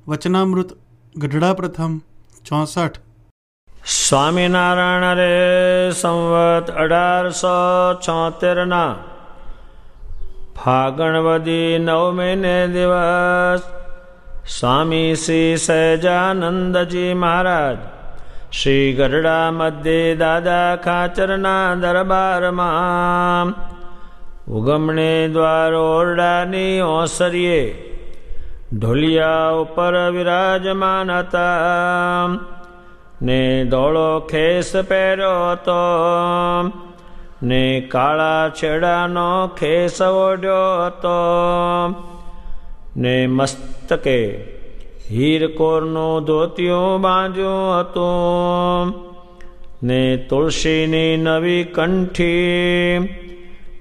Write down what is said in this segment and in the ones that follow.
વચનામૃત ગઢડા પ્રથમ 64. સ્વામિનારાયણ રે સંવત 1876 ફાગણવદી 9 દિવસ સ્વામી શ્રી સહજાનંદજી મહારાજ શ્રી ગઢડા મધ્યે દાદા ખાચરના દરબારમાં ઉગમણે દ્વાર ઓરડાની ઓસરીએ ઢોલિયા ઉપર વિરાજમાન હતા ને ધોળો ખેસ પહેર્યો હતો ને કાળા છેડાનો ખેસ ઓઢ્યો હતો ને મસ્તકે હીરકોરનું ધોતિયું બાંધ્યું હતું ને તુલસીની નવી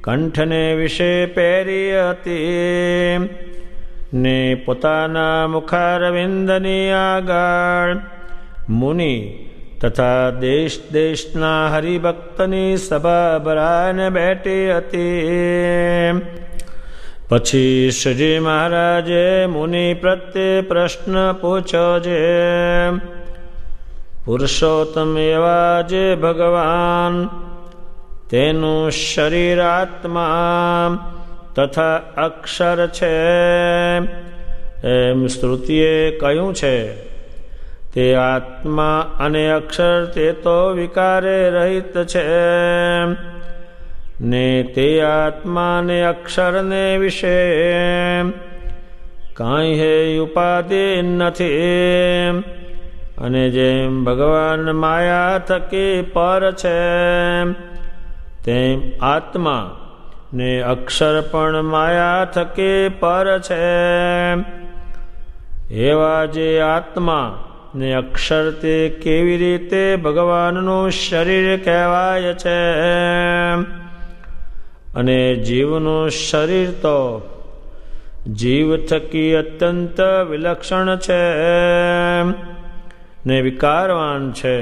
કંઠને વિશે પહેરી હતી ને પોતાના મુખારવિંદની આગળ મુનિ તથા દેશ દેશના હરિભક્તની સભા ભરાઈને બેઠી હતી. પછી શ્રીજી મહારાજે મુનિ પ્રત્યે પ્રશ્ન પૂછ્યો છે. પુરુષોત્તમ એવા જે ભગવાન તેનું શરીર આત્મા તથા અક્ષર છે એમ શ્રુતિએ કહ્યું છે. તે આત્મા અને અક્ષર તે તો વિકારે રહિત છે ને તે આત્મા ને અક્ષરને વિશે કાંઈ હે ઉપાધિ નથી. અને જેમ ભગવાન માયા થકી પર છે તેમ આત્મા ને અક્ષર પણ માયા થકી પર છે. એવા જે આત્મા ને અક્ષર તે કેવી રીતે ભગવાનનું શરીર કહેવાય છે અને જીવનું શરીર તો જીવ થકી અત્યંત વિલક્ષણ છે ને વિકારવાન છે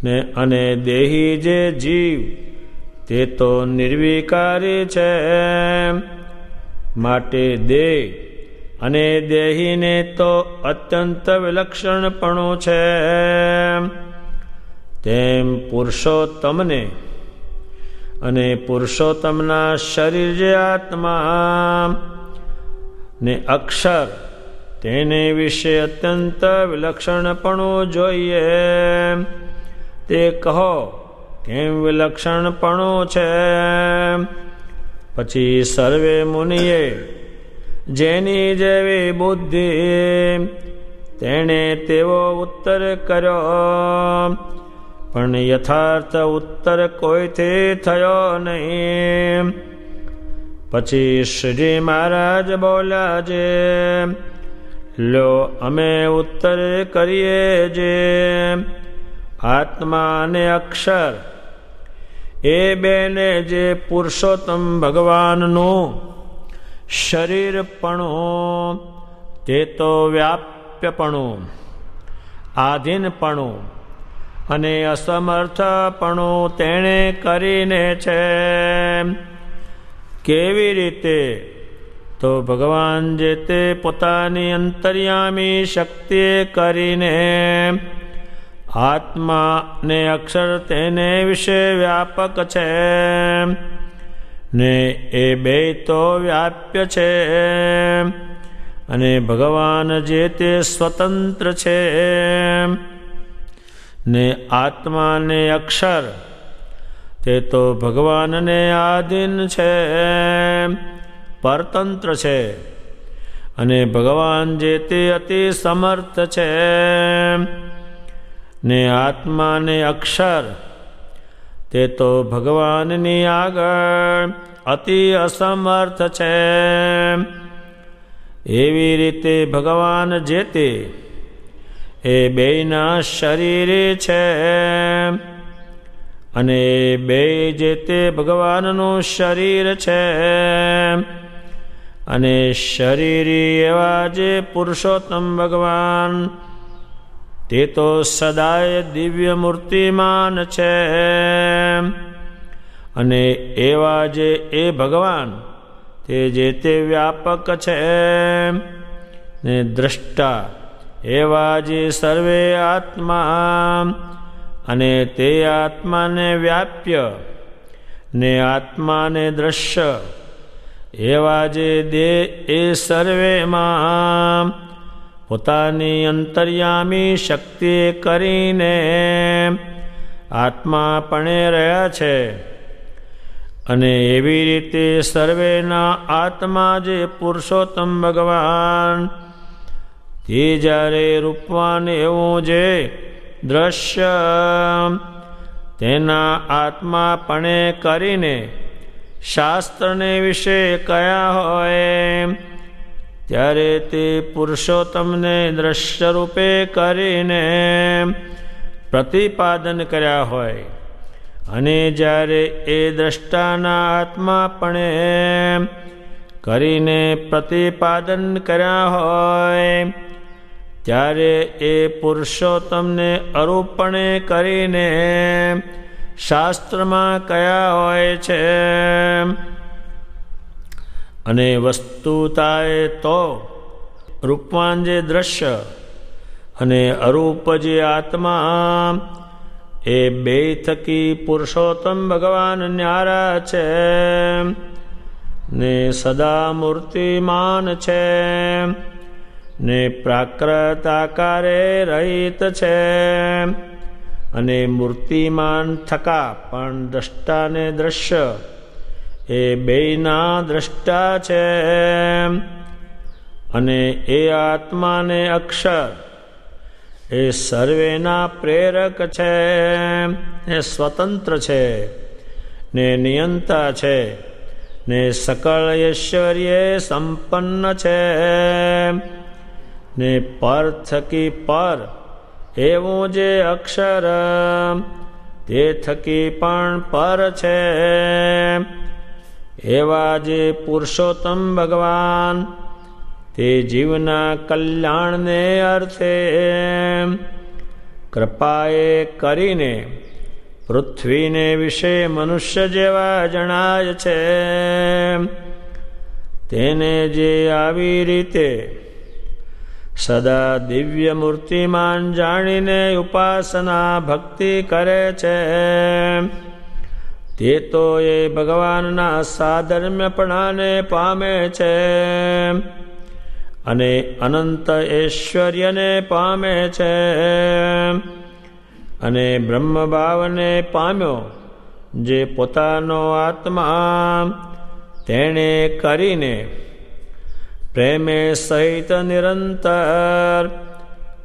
ને અને દેહી જે જીવ તે તો નિર્વિકારી છે. માટે દેહ અને દેહીને તો અત્યંત વિલક્ષણપણું છે. તેમ પુરુષોત્તમને અને પુરુષોત્તમના શરીર જે આત્મા ને અક્ષર તેને વિશે અત્યંત વિલક્ષણપણું જોઈએ. તે કહો કેમ વિલક્ષણપણું છે. પછી સર્વે મુનિએ જેની જેવી બુદ્ધિ તેણે તેવો ઉત્તર કર્યો, પણ યથાર્થ ઉત્તર કોઈથી થયો નહીં. પછી શ્રીજી મહારાજ બોલ્યા છે, લો અમે ઉત્તર કરીએ જે આત્મા અને અક્ષર એ બેને જે પુરુષોત્તમ ભગવાનનું શરીરપણું તે તો વ્યાપ્યપણું, આધીનપણું અને અસમર્થપણું તેણે કરીને છે. કેવી રીતે? તો ભગવાન જે તે પોતાની અંતર્યામી શક્તિએ કરીને આત્મા ને અક્ષર તેને વિશે વ્યાપક છે ને એ બે તો વ્યાપ્ય છે અને ભગવાન જે તે સ્વતંત્ર છે ને આત્મા ને અક્ષર તે તો ભગવાનને આધીન છે, પરતંત્ર છે અને ભગવાન જે તે અતિ સમર્થ છે ને આત્મા ને અક્ષર તે તો ભગવાનની આગળ અતિ અસમર્થ છે. એવી રીતે ભગવાન જે તે એ બેયના શરીરે છે અને બે જે તે ભગવાનનું શરીર છે અને શરીરી એવા જે પુરુષોત્તમ ભગવાન તે તો સદાય દિવ્ય મૂર્તિમાન છે અને એવા જે એ ભગવાન તે જે તે વ્યાપક છે ને દ્રષ્ટા એવા જે સર્વે આત્મા અને તે આત્માને વ્યાપ્ય ને આત્માને દ્રશ્ય એવા જે દેહ એ સર્વેમાં પોતાની અંતર્યામી શક્તિ કરીને આત્માપણે રહ્યા છે. અને એવી રીતે સર્વેના આત્મા જે પુરુષોત્તમ ભગવાન તે જ્યારે રૂપવાન એવું જે દ્રશ્ય તેના આત્માપણે કરીને શાસ્ત્રને વિશે કયા હોય ત્યારે તે પુરુષોત્તમને દ્રશ્ય રૂપે કરીને પ્રતિપાદન કર્યા હોય. અને જ્યારે એ દ્રષ્ટાના આત્માપણે કરીને પ્રતિપાદન કર્યા હોય ત્યારે એ પુરુષોત્તમને અરૂપણે કરીને શાસ્ત્રમાં કયા હોય છે. અને વસ્તુતાએ તો રૂપવાન જે દ્રશ્ય અને અરૂપ જે આત્મા એ બે થકી પુરુષોત્તમ ભગવાન ન્યારા છે ને સદા મૂર્તિમાન છે ને પ્રાકૃત આકારે રહિત છે. અને મૂર્તિમાન થકા પણ દ્રષ્ટા ને દ્રશ્ય એ બેયના દ્રષ્ટા છે. અને એ આત્માને અક્ષર એ સર્વેના પ્રેરક છે ને સ્વતંત્ર છે ને નિયંતા છે ને સકળ ઐશ્વર્ય સંપન્ન છે ને પર થકી પર એવું જે અક્ષર તે થકી પણ પર છે. એવા જે પુરુષોત્તમ ભગવાન તે જીવના કલ્યાણને અર્થે કૃપાએ કરીને પૃથ્વીને વિશે મનુષ્ય જેવા જણાય છે. તેને જે આવી રીતે સદા દિવ્ય મૂર્તિમાન જાણીને ઉપાસના ભક્તિ કરે છે તે તો એ ભગવાનના સાધર્મ્યપણાને પામે છે અને અનંત ઐશ્વર્યને પામે છે. અને બ્રહ્મભાવને પામ્યો જે પોતાનો આત્મા તેણે કરીને પ્રેમે સહિત નિરંતર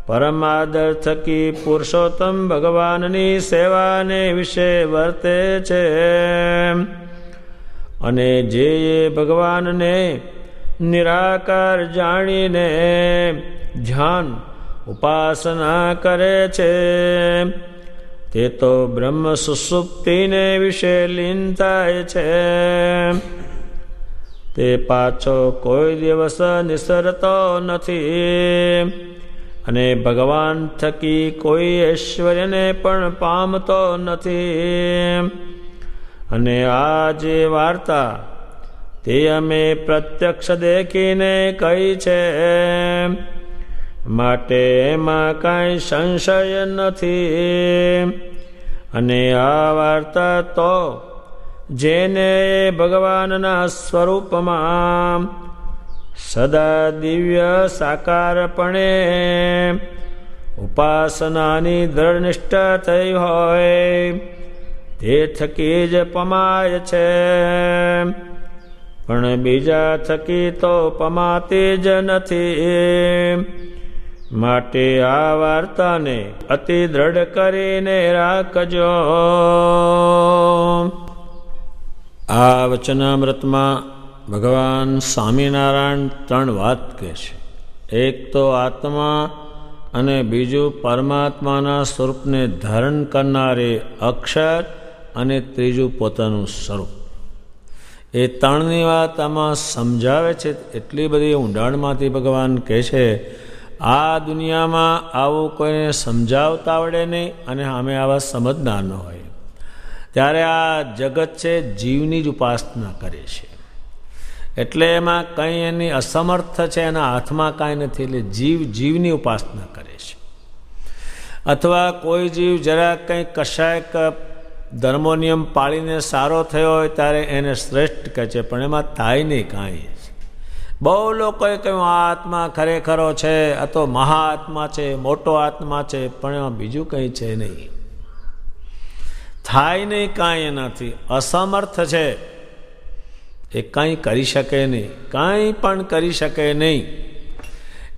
પરમાદર થકી પુરુષોત્તમ ભગવાનની સેવાને વિશે વર્તે છે. અને જે ભગવાનને નિરાકાર જાણીને ધ્યાન ઉપાસના કરે છે તે તો બ્રહ્મ સુષુપ્તિને વિશે લીન થાય છે. તે પાછો કોઈ દિવસ નિસરતો નથી અને ભગવાન થકી કોઈ ઐશ્વર્યને પણ પામતો નથી. અને આ જે વાર્તા તે અમે પ્રત્યક્ષ દેખીને કહી છે માટે એમાં કાંઈ સંશય નથી. અને આ વાર્તા તો જેને ભગવાનના સ્વરૂપમાં સદા દિવ્ય સાકારપણે ઉપાસનાની દ્રઢ નિષ્ઠા થઈ હોય તે થકી જ પમાય છે. પણ બીજા થકી તો પમાતી જ નથી. માટે આ વાર્તાને અતિ દ્રઢ કરીને રાખજો. આ વચનામૃતમાં ભગવાન સ્વામિનારાયણ 3 વાત કહે છે. એક તો આત્મા અને બીજું પરમાત્માના સ્વરૂપને ધારણ કરનારે અક્ષર અને ત્રીજું પોતાનું સ્વરૂપ. એ 3ની વાત આમાં સમજાવે છે. એટલી બધી ઊંડાણમાંથી ભગવાન કહે છે આ દુનિયામાં આવું કોઈને સમજાવતા આવડે નહીં અને અમે આવા સમજનાર ન હોય ત્યારે આ જગત છે જીવની જ ઉપાસના કરે છે. એટલે એમાં કંઈ એની અસમર્થ છે, એના હાથમાં કાંઈ નથી, એટલે જીવ જીવની ઉપાસના કરે છે. અથવા કોઈ જીવ જરા કંઈ કશાયક ધર્મો નિયમ પાળીને સારો થયો હોય ત્યારે એને શ્રેષ્ઠ કહે છે, પણ એમાં થાય નહીં કાંઈ. બહુ લોકોએ કહ્યું આ આત્મા ખરેખરો છે, આ તો મહાઆત્મા છે, મોટો આત્મા છે, પણ એમાં બીજું કંઈ છે નહીં, થાય નહીં કાંઈ, એનાથી અસમર્થ છે, એ કંઈ કરી શકે નહીં, કાંઈ પણ કરી શકે નહીં.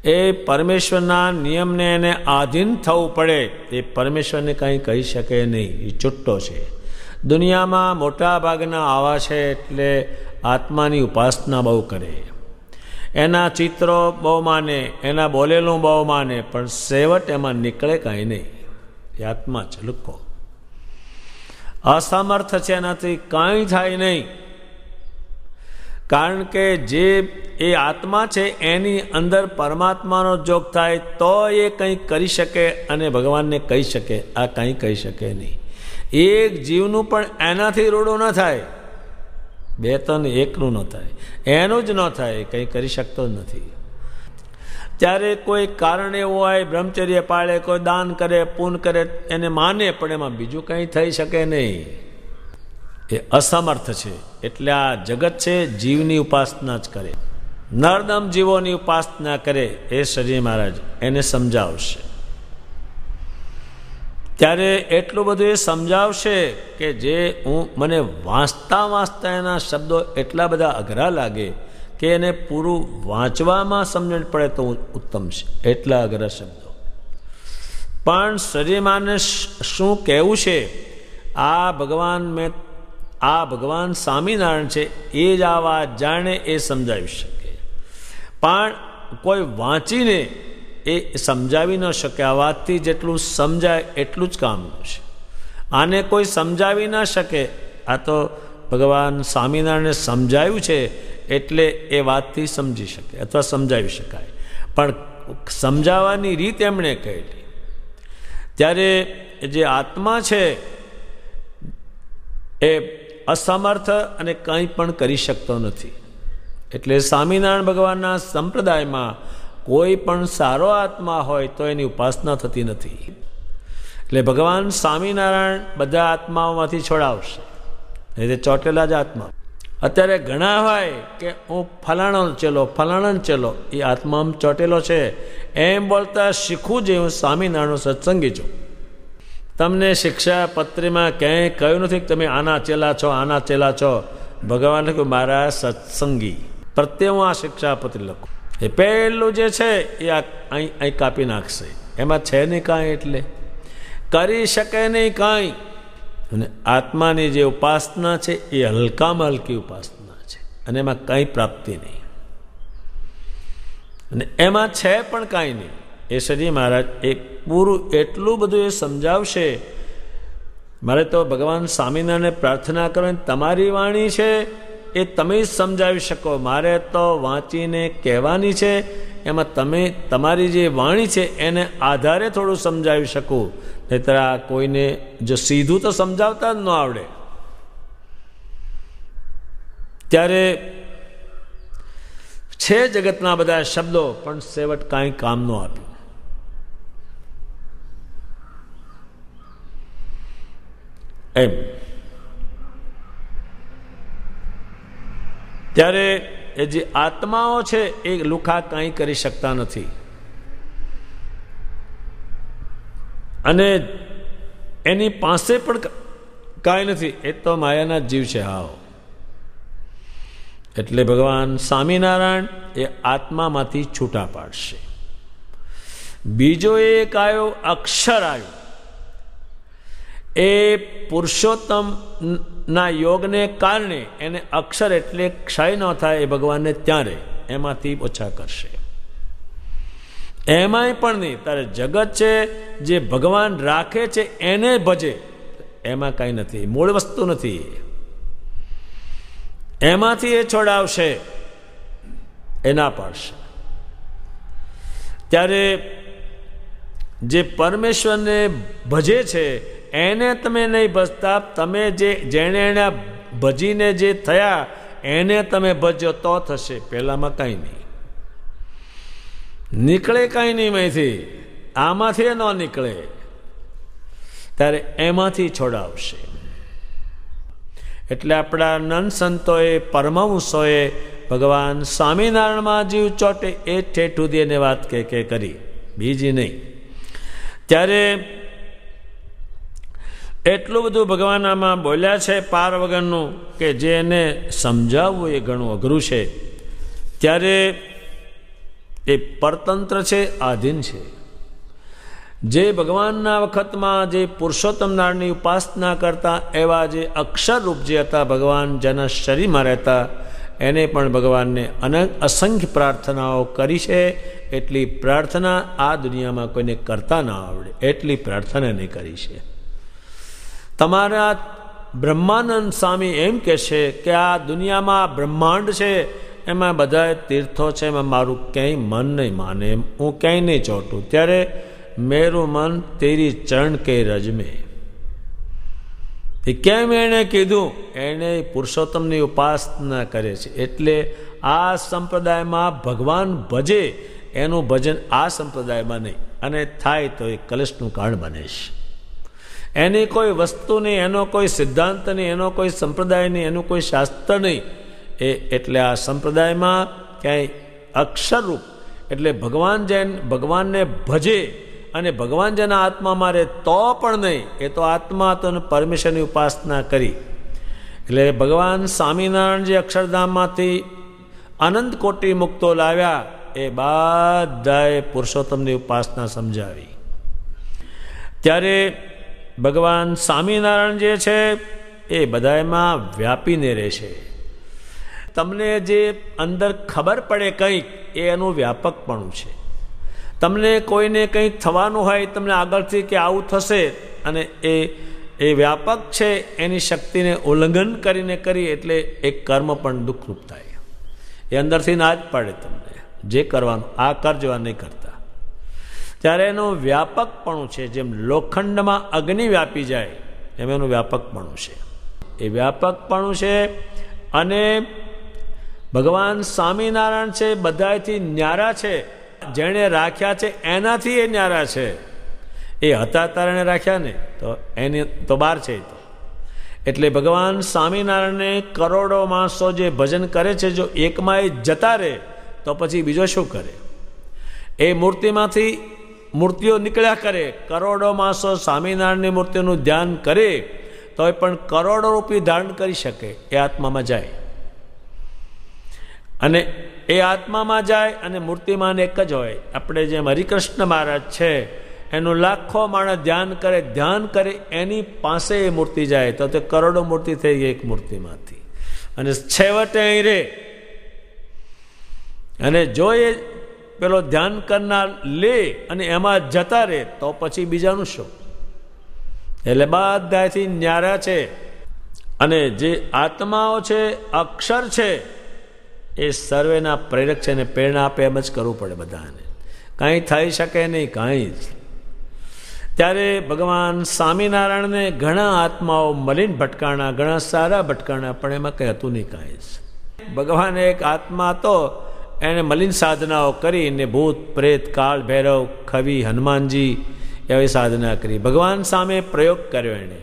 એ પરમેશ્વરના નિયમને એને આધીન થવું પડે, એ પરમેશ્વરને કંઈ કહી શકે નહીં, એ છૂટો છે. દુનિયામાં મોટા ભાગના આવા છે, એટલે આત્માની ઉપાસના બહુ કરે, એના ચિત્રો બહુ માને, એના બોલેલું બહુ માને, પણ સેવટ એમાં નીકળે કાંઈ નહીં. એ આત્મા છે લુખો, અસમર્થ છે, એનાથી કાંઈ થાય નહીં. કારણ કે જે એ આત્મા છે એની અંદર પરમાત્માનો જોગ થાય તો એ કંઈ કરી શકે અને ભગવાનને કહી શકે, આ કંઈ કહી શકે નહીં. એક જીવનું પણ એનાથી રૂડું ન થાય, બે ત્રણ એકનું ન થાય, એનું જ ન થાય, કંઈ કરી શકતો જ નથી. ત્યારે કોઈ કારણ એવું હોય, બ્રહ્મચર્ય પાળે, કોઈ દાન કરે, પૂન કરે, એને માને, પણ એમાં બીજું કંઈ થઈ શકે નહીં, એ અસમર્થ છે. એટલે આ જગત છે જીવની ઉપાસના જ કરે, નરદમ જીવોની ઉપાસના કરે. એ શ્રીજી મહારાજ એને સમજાવશે, ત્યારે એટલું બધું એ સમજાવશે કે જે મને વાંચતા એના શબ્દો એટલા બધા અઘરા લાગે કે એને પૂરું વાંચવામાં સમજણ પડે તો ઉત્તમ છે, એટલા અઘરા શબ્દો. પણ શ્રીજી મહારાજને શું કહેવું છે, આ ભગવાન સ્વામિનારાયણ છે, એ જ આ વાત જાણે એ સમજાવી શકે, પણ કોઈ વાંચીને એ સમજાવી ન શકે. આ વાતથી જેટલું સમજાય એટલું જ કામનું છે. આને કોઈ સમજાવી ન શકે, આ તો ભગવાન સ્વામિનારાયણને સમજાવ્યું છે એટલે એ વાતથી સમજી શકે અથવા સમજાવી શકાય, પણ સમજાવવાની રીત એમણે કહેલી. ત્યારે જે આત્મા છે એ અસમર્થ અને કંઈ પણ કરી શકતો નથી. એટલે સ્વામિનારાયણ ભગવાનના સંપ્રદાયમાં કોઈ પણ સારો આત્મા હોય તો એની ઉપાસના થતી નથી. એટલે ભગવાન સ્વામિનારાયણ બધા આત્માઓમાંથી છોડાવશે, એ ચોટેલા જ આત્મા. અત્યારે ઘણા હોય કે હું ફલાણો ચેલો, એ આત્મામાં ચોટેલો છે એમ બોલતા શીખવું જોઈએ હું સ્વામિનારાયણનો સત્સંગી છું. તમને શિક્ષા પત્રીમાં ક્યાંય કહ્યું નથી કે તમે આના ચેલા છો. ભગવાને કહ્યું મારા સત્સંગી પ્રત્યે હું આ શિક્ષાપત્રી લખું. એ પહેલું જે છે એ અહીં કાપી નાખશે, એમાં છે નહીં કાંઈ, એટલે કરી શકે નહીં કાંઈ. અને આત્માની જે ઉપાસના છે એ હલકામાં હલકી ઉપાસના છે, અને એમાં કંઈ પ્રાપ્તિ નહીં, અને એમાં છે પણ કાંઈ નહીં. એ શ્રીજી મહારાજ એક પૂરું એટલું બધું એ સમજાવશે. મારે તો ભગવાન સ્વામિનારાયણને પ્રાર્થના કરવાની, તમારી વાણી છે એ તમે જ સમજાવી શકો, મારે તો વાંચીને કહેવાની છે, એમાં તમે તમારી જે વાણી છે એને આધારે થોડું સમજાવી શકો. નહીંતર આ કોઈને જો સીધું તો સમજાવતા જ ન આવડે. ત્યારે છે જગતના બધા શબ્દો, પણ સેવટ કાંઈ કામ ન આપ્યું. એમ ત્યારે એ જે આત્માઓ છે એ લુખા કાંઈ કરી શકતા નથી, અને એની પાસે પણ કાંઈ નથી, એ તો માયાના જીવ છે. હાવ એટલે ભગવાન સ્વામિનારાયણ એ આત્મામાંથી છૂટા પાડશે. બીજો એક આવ્યો અક્ષર આવ્યો, એ પુરુષોત્તમ ના યોગને કારણે એને અક્ષર એટલે ક્ષય ન થાય, એ ભગવાનને ત્યારે એમાંથી ઓછા કરશે. એમાંય પણ નહીં, તારે જગત છે જે ભગવાન રાખે છે એને ભજે, એમાં કાંઈ નથી, મૂળ વસ્તુ નથી, એમાંથી એ છોડાવશે, એ ના પાડશે. ત્યારે જે પરમેશ્વરને ભજે છે એને તમે નહીં ભજતા, તમે જેણે એને ભજીને જે થયા એને તમે ભજ્યો તો થશે, પહેલામાં કાંઈ નહીં નીકળે, કાંઈ નહીં એમાંથી, આમાંથી ન નીકળે, ત્યારે એમાંથી છોડાવશે. એટલે આપણા નન સંતોએ, પરમહંસોએ ભગવાન સ્વામિનારાયણમાં જીવ ચોટે એ ઠેઠ સુધી એને વાત કે કરી, બીજી નહીં. ત્યારે એટલું બધું ભગવાન આમાં બોલ્યા છે પાર વગરનું કે જે એને સમજાવવું એ ઘણું અઘરું છે. ત્યારે એ પરતંત્ર છે, આધીન છે. જે ભગવાનના વખતમાં જે પુરુષોત્તમ નારાયણની ઉપાસના કરતા એવા જે અક્ષરરૂપ જે હતા, ભગવાન જેના શરીરમાં રહેતા, એને પણ ભગવાનને અસંખ્ય પ્રાર્થનાઓ કરી છે. એટલી પ્રાર્થના આ દુનિયામાં કોઈને કરતા ના આવડે એટલી પ્રાર્થના એને કરી છે. તમારા બ્રહ્માનંદ સ્વામી એમ કહે છે કે આ દુનિયામાં બ્રહ્માંડ છે, એમાં બધા તીર્થો છે, એમાં મારું ક્યાંય મન નહીં માને, હું ક્યાંય નહીં ચોંટું. ત્યારે મેરું મન તેરી ચરણ કે રજમે, એ કેમ એણે કીધું? એણે પુરુષોત્તમની ઉપાસના કરે છે. એટલે આ સંપ્રદાયમાં ભગવાન ભજે એનું ભજન આ સંપ્રદાયમાં નહીં, અને થાય તો એ કલેશનું કારણ બને છે. એની કોઈ વસ્તુ નહીં, એનો કોઈ સિદ્ધાંત નહીં, એનો કોઈ સંપ્રદાય નહીં, એનું કોઈ શાસ્ત્ર નહીં. એટલે આ સંપ્રદાયમાં ક્યાંય અક્ષરરૂપ એટલે ભગવાનને ભજે અને ભગવાન જેના આત્મા મારે તો પણ નહીં, એ તો આત્મા હતો અને પરમેશ્વરની ઉપાસના કરી. એટલે ભગવાન સ્વામિનારાયણ જે અક્ષરધામમાંથી અનંત કોટી મુક્તો લાવ્યા, એ બધાએ પુરુષોત્તમની ઉપાસના સમજાવી. ત્યારે ભગવાન સ્વામિનારાયણ જે છે એ બધામાં વ્યાપીને રહેશે. તમને જે અંદર ખબર પડે કંઈક, એ એનું વ્યાપકપણું છે. તમને કોઈને કંઈક થવાનું હોય, તમને આગળથી કે આવું થશે, અને એ વ્યાપક છે, એની શક્તિને ઉલ્લંઘન કરીને કરી એટલે એક કર્મ પણ દુઃખરૂપ થાય. એ અંદરથી ના જ પાડે તમને જે કરવાનું, આ કરજો, આ નહીં કરતા. ત્યારે એનું વ્યાપકપણું છે. જેમ લોખંડમાં અગ્નિ વ્યાપી જાય એમ એનું વ્યાપકપણું છે. એ વ્યાપકપણું છે. અને ભગવાન સ્વામિનારાયણ છે બધાથી ન્યારા છે. જેણે રાખ્યા છે એનાથી એ ન્યારા છે. એ હતા તારણે રાખ્યા ને, તો એની તો બહાર છે. તો એટલે ભગવાન સ્વામિનારાયણને કરોડો માણસો જે ભજન કરે છે, જો એકમાં એ જતા રહે તો પછી બીજો શું કરે? એ મૂર્તિમાંથી મૂર્તિઓ નીકળ્યા કરે. કરોડો માણસો સ્વામિનારાયણની મૂર્તિનું ધ્યાન કરે તો એ પણ કરોડો રૂપિયા ધારણ કરી શકે. એ આત્મામાં જાય, અને એ આત્મામાં જાય, અને મૂર્તિમાન એક જ હોય. આપણે જેમ હરિકૃષ્ણ મહારાજ છે, એનું લાખો માણસ ધ્યાન કરે, એની પાસે એ મૂર્તિ જાય તો તે કરોડો મૂર્તિ થઈ ગઈ એક મૂર્તિમાંથી. અને છેવટે અહીં રે, અને જો એ પેલો ધ્યાન કરનાર લે અને એમાં જતા રહે તો પછી બીજાનું શું? એટલે બધાથી ન્યારા છે. અને જે આત્માઓ છે, અક્ષર છે, એ સર્વેના પ્રેરક છે, અને પ્રેરણા આપે એમ જ કરવું પડે બધાને. કાંઈ થઈ શકે નહીં, કાંઈ જ. ત્યારે ભગવાન સ્વામિનારાયણને ઘણા આત્માઓ મલિન ભટકાણા, ઘણા સારા ભટકાણા, પણ એમાં કંઈ હતું નહીં, કાંઈ જ. ભગવાને એક આત્મા હતો, એને મલિન સાધનાઓ કરીને ભૂત પ્રેત કાળ ભૈરવ કવિ હનુમાનજી એવી સાધના કરી. ભગવાન સામે પ્રયોગ કર્યો એણે.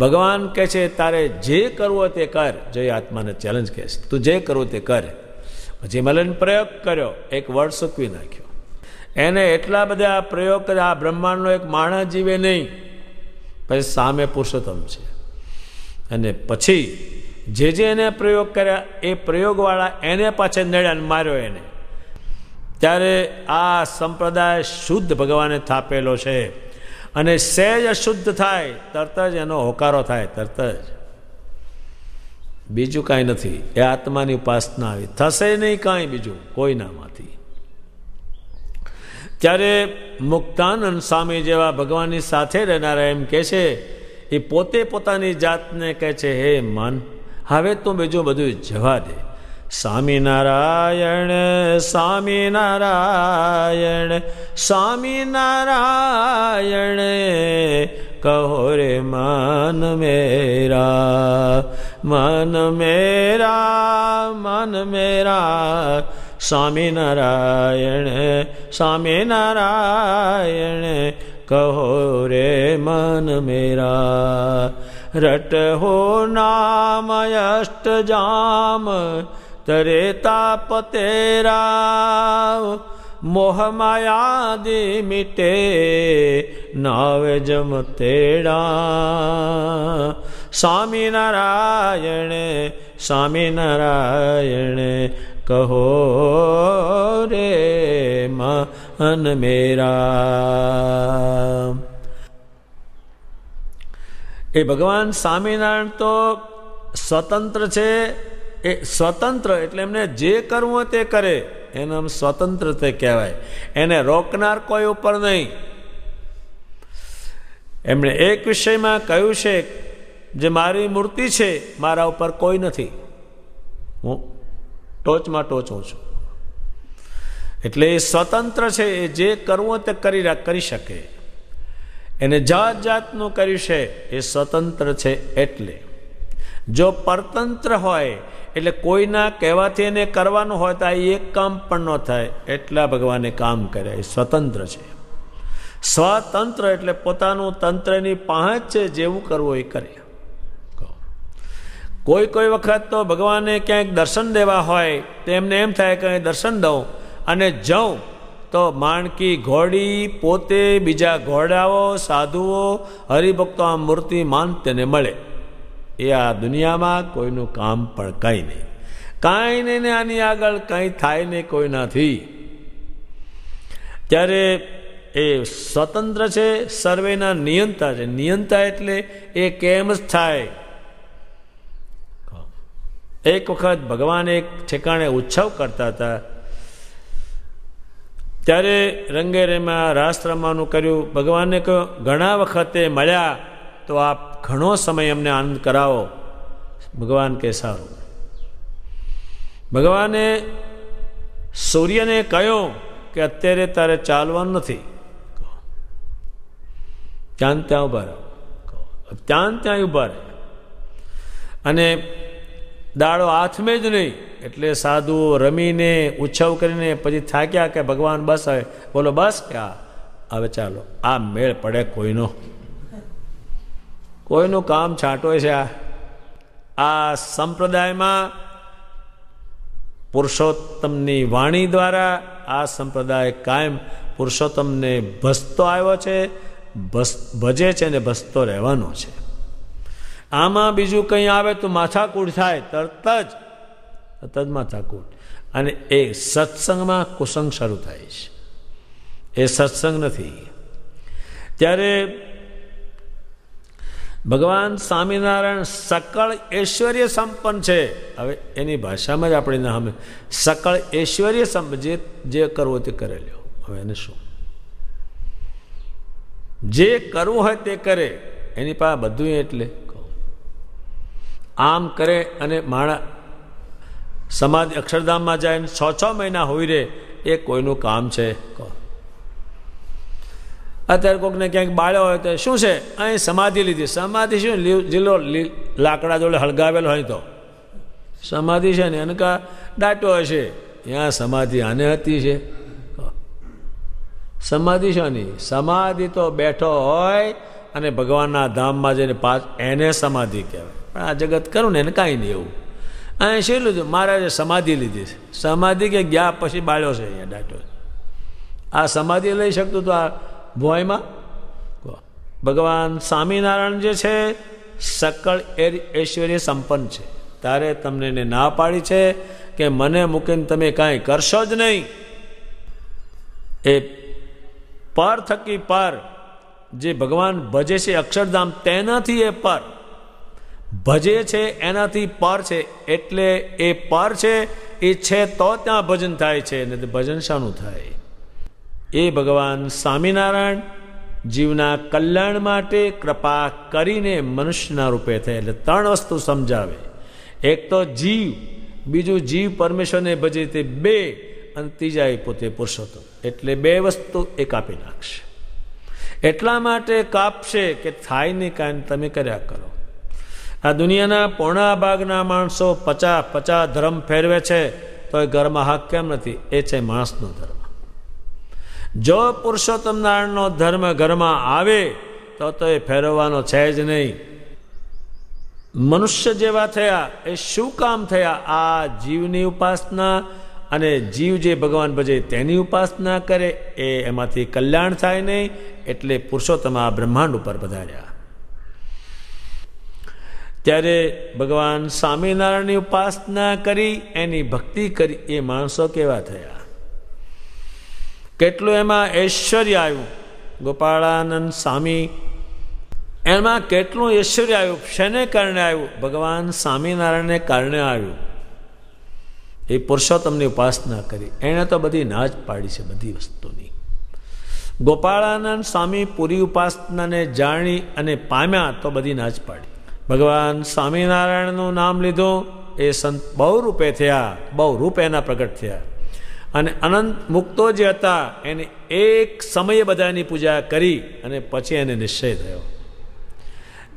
ભગવાન કહે છે તારે જે કરવો તે કર. જો એ આત્માને ચેલેન્જ કહે છે, તું જે કરવું તે કર. પછી મલિન પ્રયોગ કર્યો, એક વર્ડ સૂકવી નાખ્યો. એને એટલા બધા પ્રયોગ કર્યા, આ બ્રહ્માંડનો એક માણસ જીવે નહીં. પછી સામે પુરુષોત્તમ છે, અને પછી જે એને પ્રયોગ કર્યા એ પ્રયોગવાળા એને પાછળ નડ્યા, માર્યો એને. ત્યારે આ સંપ્રદાય શુદ્ધ ભગવાને થાપેલો છે. અને સહેજ અશુદ્ધ થાય તરત જ એનો હોકારો થાય, તરત જ. બીજું કાંઈ નથી. એ આત્માની ઉપાસના આવી થશે નહીં કાંઈ બીજું કોઈનામાંથી. ત્યારે મુક્તાનંદ સ્વામી જેવા ભગવાનની સાથે રહેનારા એમ કહે છે, એ પોતે પોતાની જાતને કહે છે, હે મન, હવે તું બીજું બધું જવા દે. સ્વામિનારાયણ સ્વામિનારાયણ સ્વામિનારાયણ કહો રે મન મેરા, મન મેરા, મન મેરા, સ્વામિનારાયણ સ્વામિનારાયણ કહો રે મન મેરા. રટહો નામ અષ્ટજામ તરે તાપ તેરા, મોહ માયાદિ મિટે નાવે જમ તેડા. સ્વામિનારાયણ સ્વામિનારાયણ કહો રે મન મેરા. એ ભગવાન સ્વામિનારાયણ તો સ્વતંત્ર છે. એ સ્વતંત્ર એટલે એમને જે કરવું હોય તે કરે, એનું નામ સ્વતંત્ર તે કહેવાય. એને રોકનાર કોઈ ઉપર નહીં. એમણે એક વિષયમાં કહ્યું છે, જે મારી મૂર્તિ છે મારા ઉપર કોઈ નથી, હું ટોચમાં ટોચું છું. એટલે એ સ્વતંત્ર છે. એ જે કરવું તે કરી શકે. એને જાત જાતનું કર્યું છે. એ સ્વતંત્ર છે. એટલે જો પરતંત્ર હોય એટલે કોઈના કહેવાથી એને કરવાનું હોય તો આ એક કામ પણ ન થાય. એટલા ભગવાને કામ કર્યા. એ સ્વતંત્ર છે. સ્વતંત્ર એટલે પોતાનું તંત્રની પહોંચ છે, જેવું કરવું એ કરે. કોઈ વખત તો ભગવાને ક્યાંક દર્શન દેવા હોય તો એમને એમ થાય કે દર્શન દઉં અને જાઉં તો માણકી ઘોડી, પોતે, બીજા ઘોડાઓ, સાધુઓ, હરિભક્તો આ મૂર્તિ માન તેને મળે. એ આ દુનિયામાં કોઈનું કામ પણ કંઈ નહીં. કાંઈ નહીં ને આની આગળ કંઈ થાય નહીં કોઈનાથી. ત્યારે એ સ્વતંત્ર છે, સર્વેના નિયંતા છે. નિયંતા એટલે એ કેમ જ થાય. એક વખત ભગવાન એક ઠેકાણે ઉત્સવ કરતા હતા. ત્યારે રંગે રેમાં રાસ રમવાનું કર્યું. ભગવાનને કહ્યું ઘણા વખતે મળ્યા તો આપ ઘણો સમય અમને આનંદ કરાવો. ભગવાન કે સારું. ભગવાને સૂર્યને કહ્યું કે અત્યારે તારે ચાલવાનું નથી, ત્યાં ત્યાં ઉભા રહો. ત્યાં ત્યાં ઉભા રહે અને દાડો હાથમાં જ નહીં. એટલે સાધુઓ રમીને ઉત્સવ કરીને પછી થાક્યા કે ભગવાન બસ હવે બોલો બસ કે હવે ચાલો. આ મેળ પડે કોઈનું કામ છાંટોય છે. આ સંપ્રદાયમાં પુરુષોત્તમની વાણી દ્વારા આ સંપ્રદાય કાયમ પુરુષોત્તમને ભસતો આવ્યો છે, ભજે છે ને ભસતો રહેવાનો છે. આમાં બીજું કંઈ આવે તો માથાકૂટ થાય, તરત જ માથાકૂટ. અને એ સત્સંગમાં કુસંગ શરૂ થાય છે. એ સત્સંગ નથી. ત્યારે ભગવાન સ્વામિનારાયણ સકળ ઐશ્વર્ય સંપન્ન છે. હવે એની ભાષામાં જ આપણે ના સામે સકળ ઐશ્વર્ય સંપન્ન, જે કરવો તે કરે લ્યો. હવે એને શું, જે કરવું હોય તે કરે. એની પાસે બધું એટલે આમ કરે. અને માણા સમાધિ અક્ષરધામમાં જાય 6 મહિના હોઈ રહે, એ કોઈનું કામ છે? અત્યારે કોઈકને ક્યાંક બાળ્યો હોય તો શું છે, અહીં સમાધિ લીધી. સમાધિ શું, જિલ્લો લાકડા જોડે હળગાવેલો હોય તો સમાધિ છે ને. એને કા દાટો હશે, ત્યાં સમાધિ આને હતી છે. સમાધિ છે નહીં. સમાધિ તો બેઠો હોય અને ભગવાનના ધામમાં જઈને એને સમાધિ કહેવાય. પણ આ જગત કરું ને એને કાંઈ નહીં એવું. અહીં શું લીધું, મહારાજે સમાધિ લીધી છે. સમાધિ કે ગયા પછી બાળ્યો છે અહીંયા દાટો. આ સમાધિ લઈ શકતું તો આ ભોયમાં. ભગવાન સ્વામિનારાયણ જે છે સકળ ઐશ્વર્ય સંપન્ન છે. તારે તમને એને ના પાડી છે કે મને મૂકીને તમે કાંઈ કરશો જ નહીં. એ પર થકી પર જે ભગવાન ભજે છે અક્ષરધામ, તેનાથી એ પર ભજે છે, એનાથી પર છે. એટલે એ પર છે, એ છે તો ત્યાં ભજન થાય છે, ને ભજન શાનું થાય? એ ભગવાન સ્વામિનારાયણ જીવના કલ્યાણ માટે કૃપા કરીને મનુષ્યના રૂપે થાય. એટલે 3 વસ્તુ સમજાવે. એક તો જીવ, બીજું જીવ પરમેશ્વરને ભજે તે 2, અને ત્રીજા એ પોતે પુરુષોત્તમ. એટલે 2 વસ્તુ એક આપી નાખશે. એટલા માટે કાપશે કે થાય નહીં કાંઈ તમે કર્યા કરો. આ દુનિયાના પોણા ભાગના માણસો 50 ધર્મ ફેરવે છે તો એ ઘરમાં હક કેમ નથી? એ છે માણસનો ધર્મ. જો પુરુષોત્તમ નારાયણનો ધર્મ ઘરમાં આવે તો એ ફેરવવાનો છે જ નહીં. મનુષ્ય જેવા થયા એ શું કામ થયા? આ જીવની ઉપાસના અને જીવ જે ભગવાન ભજે તેની ઉપાસના કરે, એ એમાંથી કલ્યાણ થાય નહીં. એટલે પુરુષોત્તમ આ બ્રહ્માંડ ઉપર પધાર્યા. ત્યારે ભગવાન સ્વામિનારાયણની ઉપાસના કરી, એની ભક્તિ કરી, એ માણસો કેવા થયા? કેટલું એમાં ઐશ્વર્ય આવ્યું. ગોપાળાનંદ સ્વામી એમાં કેટલું ઐશ્વર્ય આવ્યું. શેને કારણે આવ્યું? ભગવાન સ્વામિનારાયણને કારણે આવ્યું. એ પુરુષોત્તમની ઉપાસના કરી. એણે તો બધી ના જ પાડી છે બધી વસ્તુની. ગોપાળાનંદ સ્વામી પૂરી ઉપાસનાને જાણી અને પામ્યા તો બધી ના જ પાડી. ભગવાન સ્વામિનારાયણનું નામ લીધું, એ સંત બહુ રૂપે થયા, બહુ રૂપે એના પ્રગટ થયા. અને અનંત મુક્તો જે હતા એને એક સમયે બધાની પૂજા કરી અને પછી એને નિશ્ચય થયો.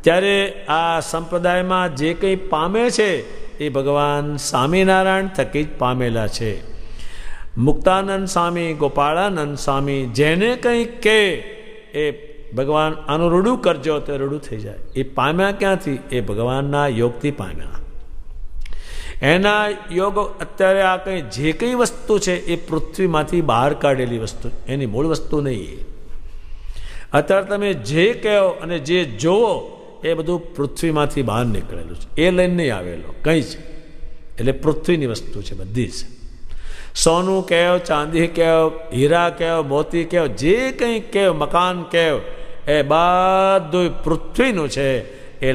ત્યારે આ સંપ્રદાયમાં જે કંઈ પામે છે એ ભગવાન સ્વામિનારાયણ થકી જ પામેલા છે. મુક્તાનંદ સ્વામી, ગોપાળાનંદ સ્વામી જેને કંઈ કહે એ ભગવાન આનું રૂડું કરજો તો રૂડું થઈ જાય. એ પામ્યા ક્યાંથી? એ ભગવાનના યોગથી પામ્યા. એના યોગ અત્યારે આ કંઈ જે કંઈ વસ્તુ છે એ પૃથ્વીમાંથી બહાર કાઢેલી વસ્તુ, એની મૂળ વસ્તુ નહીં. અત્યારે તમે જે કહો અને જે જોવો એ બધું પૃથ્વીમાંથી બહાર નીકળેલું છે. એ લઈને નહીં આવેલો કંઈ જ. એટલે પૃથ્વીની વસ્તુ છે બધી જ. સોનું કહેવો, ચાંદી કહેવો, હીરા કહેવો, મોતી કહેવો, જે કંઈ કહેવો, મકાન કહેવો, એ બધું પૃથ્વીનું છે. એ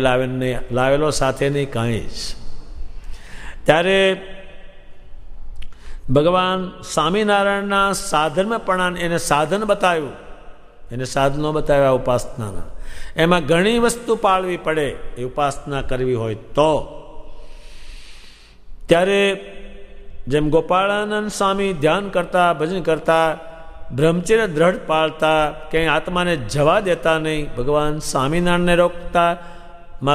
લાવેલો સાથે નહીં કાંઈ જ. ત્યારે ભગવાન સ્વામિનારાયણના સાધનપણાને એને સાધન બતાવ્યું, એને સાધનો બતાવ્યા ઉપાસનાના. એમાં ઘણી વસ્તુ પાળવી પડે એ ઉપાસના કરવી હોય તો. ત્યારે જેમ ગોપાળાનંદ સ્વામી ધ્યાન કરતા, ભજન કરતા, બ્રહ્મચર્ય દ્રઢ પાળતા, ક્યાંય આત્માને જવા દેતા નહીં, ભગવાન સ્વામિનારાયણને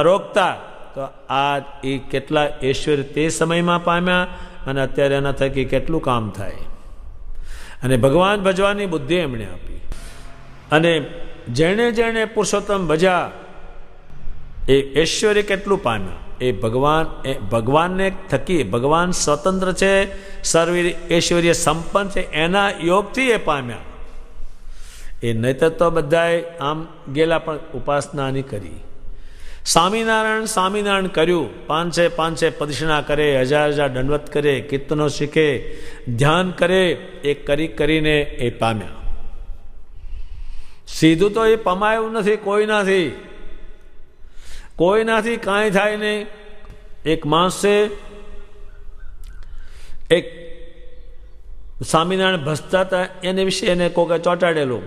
રોકતા, તો આ એ કેટલા ઐશ્વર્ય તે સમયમાં પામ્યા અને અત્યારે એના થકી કેટલું કામ થાય. અને ભગવાન ભજવાની બુદ્ધિ એમણે આપી. અને જેણે જેણે પુરુષોત્તમ ભજ્યા એ ઐશ્વર્ય કેટલું પામ્યા. એ ભગવાનને થકી, ભગવાન સ્વતંત્ર છે, સર્વ ઐશ્વર્ય સંપન્ન છે, એના યોગથી એ પામ્યા. એ નહીતર તો બધાએ આમ ગયેલા પણ ઉપાસના નહીં કરી. સ્વામિનારાયણ કર્યું, 500 પ્રદક્ષિણા કરે, 1000 દંડવત કરે, કીર્તનો શીખે, ધ્યાન કરે, એ કરીને એ પામ્યા. સીધું તો એ પમાયું નથી કોઈનાથી કાંઈ થાય નહીં. એક માણસે એક સ્વામિનારાયણ ભસતા હતા, એને વિશે એને કોકે ચોંટાડેલું.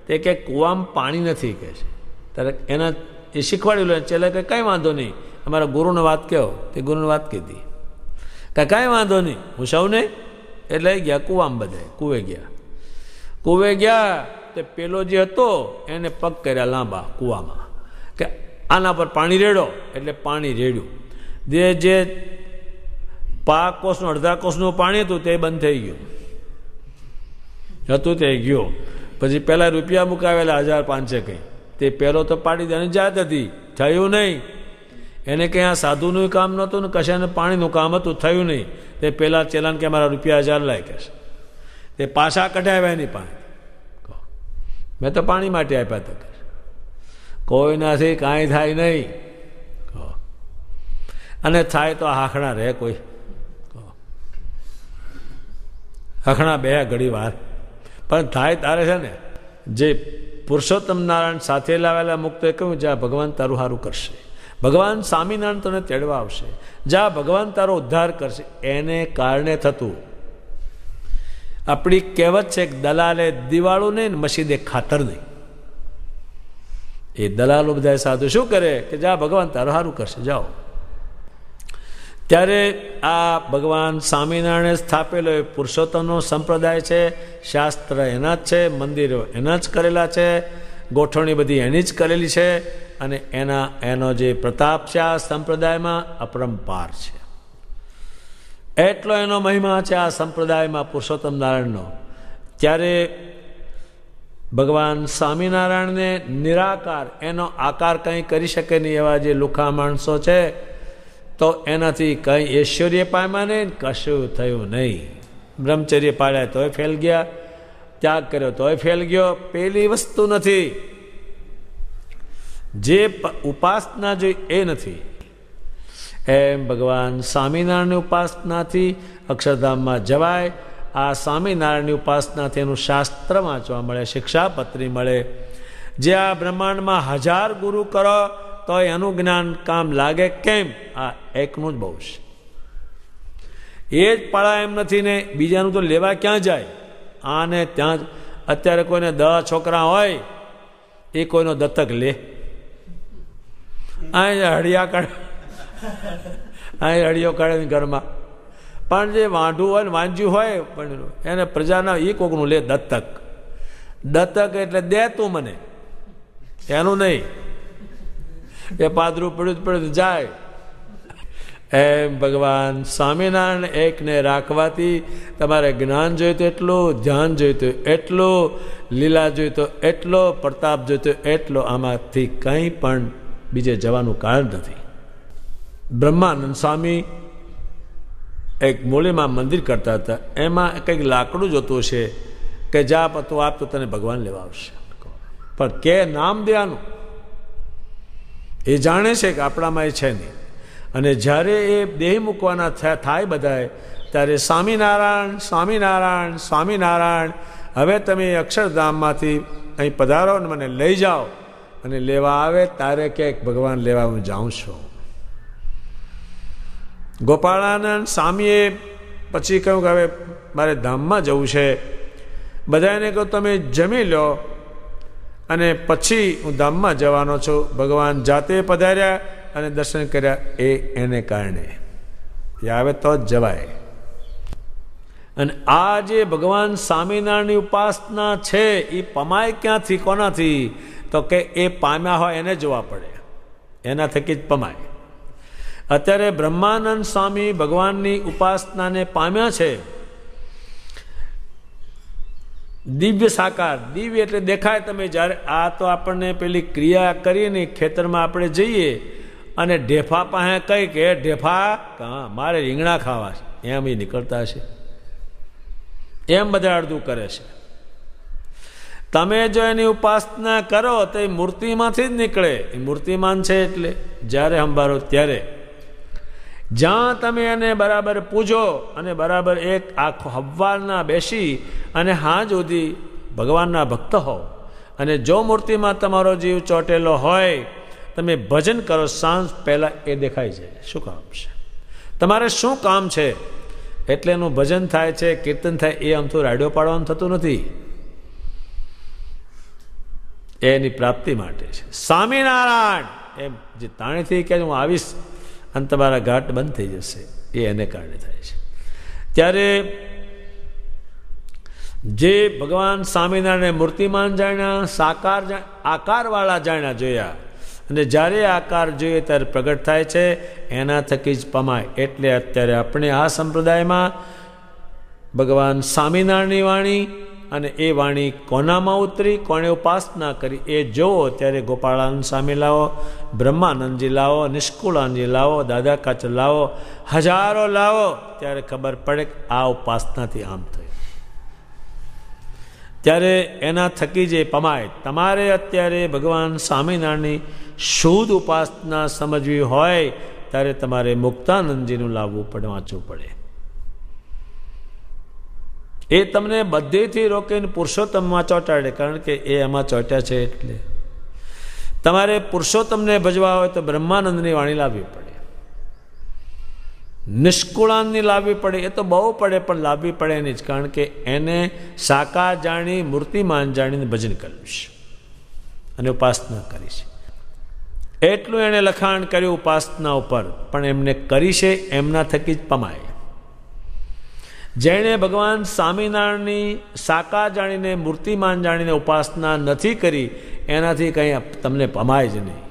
તે કે કૂવામાં પાણી નથી કે છે. ત્યારે એના એ શીખવાડેલું. ચેલા કે કાંઈ વાંધો નહીં, અમારા ગુરુને વાત કહો. તે ગુરુને વાત કીધી કે કાંઈ વાંધો નહીં, હું સૌને. એટલે ગયા કૂવામાં, બધા કૂવે ગયા. તે પેલો જે હતો એને પગ કર્યા લાંબા કૂવામાં કે આના પર પાણી રેડો. એટલે પાણી રેડ્યું. જે પા કોષનું, અડધા કોષનું પાણી હતું તે બંધ થઈ ગયું તે ગયો. પછી પહેલાં રૂપિયા મુકાવેલા 1500 કંઈ. તે પહેલો તો પાડી દેવાની જાત હતી, થયું નહીં. એને કંઈ આ સાધુનું કામ નહોતું ને કશાને પાણીનું કામ હતું, થયું નહીં. તે પહેલાં ચેલાન કે મારા રૂપિયા 1000 લાય કે તે પાછા કઢાવ્યા એની પાણી. મેં તો પાણી માટે આપ્યા હતા. કોઈનાથી કાંઈ થાય નહીં. અને થાય તો હાખણા રહે, કોઈ હાખણા બે ઘડી વાર, પણ થાય તારે છે ને. જે પુરુષોત્તમ નારાયણ સાથે લાવેલા મુક્તોએ કહ્યું, જ્યાં ભગવાન તારું સારું કરશે, ભગવાન સ્વામિનારાયણ તને તેડવા આવશે, જ્યાં ભગવાન તારો ઉદ્ધાર કરશે, એને કારણે થતું. આપણી કહેવત છે કે દલાલે દિવાળું નહીં ને મસીદે ખાતર નહીં. એ દલાલો બધા સાધુ શું કરે કે જ્યાં ભગવાન તારું સારું કરશે, જાઓ. ત્યારે આ ભગવાન સ્વામિનારાયણે સ્થાપેલો એ પુરુષોત્તમનો સંપ્રદાય છે. શાસ્ત્ર એના જ છે, મંદિરો એના જ કરેલા છે. ગોઠવણી બધી એની જ કરેલી છે અને એનો જે પ્રતાપ છે આ સંપ્રદાયમાં અપરંપાર છે. એટલો એનો મહિમા છે આ સંપ્રદાયમાં પુરુષોત્તમ નારાયણનો. ત્યારે ભગવાન સ્વામિનારાયણને નિરાકાર, એનો આકાર કંઈ કરી શકે નહીં એવા જે લુખા માણસો છે, તો એનાથી કંઈ ઐશ્વર્ય પામ્યા નહીં, કશું થયું નહીં. બ્રહ્મચર્ય પાડ્યા તોય ફેલ ગયા, ત્યાગ કર્યો તોય ફેલ ગયો. પેલી વસ્તુ નથી, જે ઉપાસના જોઈ એ નથી. એમ ભગવાન સ્વામિનારાયણની ઉપાસનાથી અક્ષરધામમાં જવાય. આ સ્વામિનારાયણની ઉપાસનાથી એનું શાસ્ત્ર વાંચવા મળે, શિક્ષાપત્રી મળે. જે આ બ્રહ્માંડમાં 1000 ગુરુ કરો તો એનું જ્ઞાન કામ લાગે કેમ? આ એકનું જ બહુ છે. એ જ પડા એમ નથી ને બીજાનું તો લેવા ક્યાં જાય? આને ત્યાં જ અત્યારે કોઈને 10 છોકરા હોય એ કોઈનો દત્તક લે. અહીં હળિયા કાઢે, અહીં હળિયો કાઢે ઘરમાં. પણ જે વાંઢું હોય ને વાંજ્યું હોય પણ એને પ્રજાના એ કોકનું લે દત્તક. દત્તક એટલે દે તું મને, એનું નહીં. એ પાદરું પડ્યું પડ્યું જાય. એમ ભગવાન સ્વામિનારાયણ એકને રાખવાથી તમારે જ્ઞાન જોઈતું એટલું, ધ્યાન જોઈતું એટલું, લીલા જોઈતો એટલો, પ્રતાપ જોઈતો એટલો. આમાંથી કંઈ પણ બીજે જવાનું કારણ નથી. બ્રહ્માનંદ સ્વામી એક મૂળીમાં મંદિર કરતા હતા. એમાં કંઈક લાકડું જોતું છે કે જા તું આપ તો તને ભગવાન લેવા આવશે. પણ કે નામ દેવાનું એ જાણે છે કે આપણામાં એ છે નહીં. અને જ્યારે એ દેહ મૂકવાના થાય બધાએ, ત્યારે સ્વામિનારાયણ સ્વામિનારાયણ સ્વામિનારાયણ, હવે તમે અક્ષરધામમાંથી અહીં પધારો ને મને લઈ જાઓ. અને લેવા આવે તારે કે ભગવાન લેવા હું જાઉં છું. ગોપાળાનંદ સ્વામીએ પછી કહ્યું કે હવે મારે ધામમાં જવું છે. બધાને કહ્યું તમે જમી લો અને પછી હું ધામમાં જવાનો છું. ભગવાન જાતે પધાર્યા અને દર્શન કર્યા. એને કારણે એ આવે તો જ જવાય. અને આ જે ભગવાન સ્વામિનારાયણની ઉપાસના છે એ પમાય ક્યાંથી, કોનાથી? તો કે એ પામ્યા હોય એને જોવા પડે, એના થકી જ પમાય. અત્યારે બ્રહ્માનંદ સ્વામી ભગવાનની ઉપાસનાને પામ્યા છે. દિવ્ય સાકાર, દિવ્ય એટલે દેખાય. તમે જ્યારે આ તો આપણને પેલી ક્રિયા કરીને ખેતરમાં આપણે જઈએ અને ઢેફા પાસે કઈ કે ઢેફા મારે રીંગણા ખાવા છે, એમ એ નીકળતા છે. એમ બધા અડધું કરે છે. તમે જો એની ઉપાસના કરો તો એ મૂર્તિમાંથી જ નીકળે. એ મૂર્તિમાન છે એટલે જ્યારે સંભાળો ત્યારે. જ્યાં તમે એને બરાબર પૂજો અને બરાબર એક આખો હવારના બેસી અને હાજ સુધી ભગવાનના ભક્ત હો, અને જો મૂર્તિમાં તમારો જીવ ચોટેલો હોય, તમે ભજન કરો સાંજ પહેલાં એ દેખાઈ જાય શું કામ છે, તમારે શું કામ છે. એટલે એનું ભજન થાય છે, કીર્તન થાય. એ આમ તો રાડિયો પાડવાનું થતું નથી, એની પ્રાપ્તિ માટે છે. સ્વામિનારાયણ એમ જે તાણીથી કે હું આવીશ અને તમારા ઘાટ બંધ થઈ જશે, એ એને કારણે થાય છે. ત્યારે જે ભગવાન સ્વામિનારાયણ મૂર્તિમાન જાણ્યા, સાકાર આકારવાળા જાણ્યા, જોયા, અને જ્યારે આકાર જોઈએ ત્યારે પ્રગટ થાય છે, એના થકી જ પમાય. એટલે અત્યારે આપણે આ સંપ્રદાયમાં ભગવાન સ્વામિનારાયણની વાણી અને એ વાણી કોનામાં ઉતરી, કોણે ઉપાસના કરી એ જોવો. ત્યારે ગોપાળાનંદ સ્વામી લાવો, બ્રહ્માનંદજી લાવો, નિષ્કુળાનંદજી લાવો, દાદા કાચર લાવો, હજારો લાવો, ત્યારે ખબર પડે કે આ ઉપાસનાથી આમ થયું. ત્યારે એના થકી જે પમાય. તમારે અત્યારે ભગવાન સ્વામિનારાયણની શુદ્ધ ઉપાસના સમજવી હોય ત્યારે તમારે મુક્તાનંદજીનું લાવવું પડે, વાંચવું પડે. એ તમને બધેથી રોકીને પુરુષોત્તમમાં ચોંટાડે, કારણ કે એ એમાં ચોંટ્યા છે. એટલે તમારે પુરુષોત્તમને ભજવા હોય તો બ્રહ્માનંદની વાણી લાવવી પડે, નિષ્કુળાનની લાવવી પડે. એ તો બહુ પડે પણ લાવવી પડે એની જ, કારણ કે એને સાકાર જાણી, મૂર્તિમાન જાણીને ભજન કર્યું છે અને ઉપાસના કરી છે. એટલું એણે લખાણ કર્યું ઉપાસના ઉપર, પણ એમને કરી છે એમના થકી જ પમાય. જેણે ભગવાન સ્વામિનારાયણની સાકાર જાણીને, મૂર્તિમાન જાણીને ઉપાસના નથી કરી, એનાથી કંઈ તમને પમાય જ નહીં.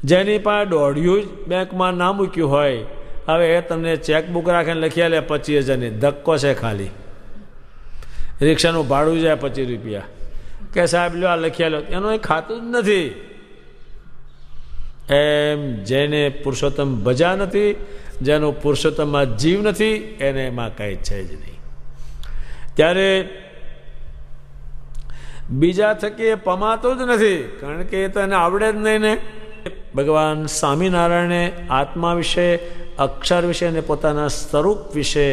જેની પાસે દોઢિયું જ બેંકમાં ના મૂક્યું હોય, હવે એ તમને ચેકબુક રાખીને લખી આલે 25,000ની, ધક્કો છે ખાલી. રિક્ષાનું ભાડું જાય 25 રૂપિયા, કે સાહેબ લો આ લખી આલો, એનું એ ખાતું જ નથી. એમ જેને પુરુષોત્તમ ભજા નથી, જેનો પુરુષોત્તમમાં જીવ નથી, એને એમાં કંઈ છે જ નહીં. ત્યારે બીજા થકી એ પમાતો જ નથી, કારણ કે એ તો એને આવડે જ નહીં ને. ભગવાન સ્વામિનારાયણે આત્મા વિશે, અક્ષર વિશે અને પોતાના સ્વરૂપ વિશે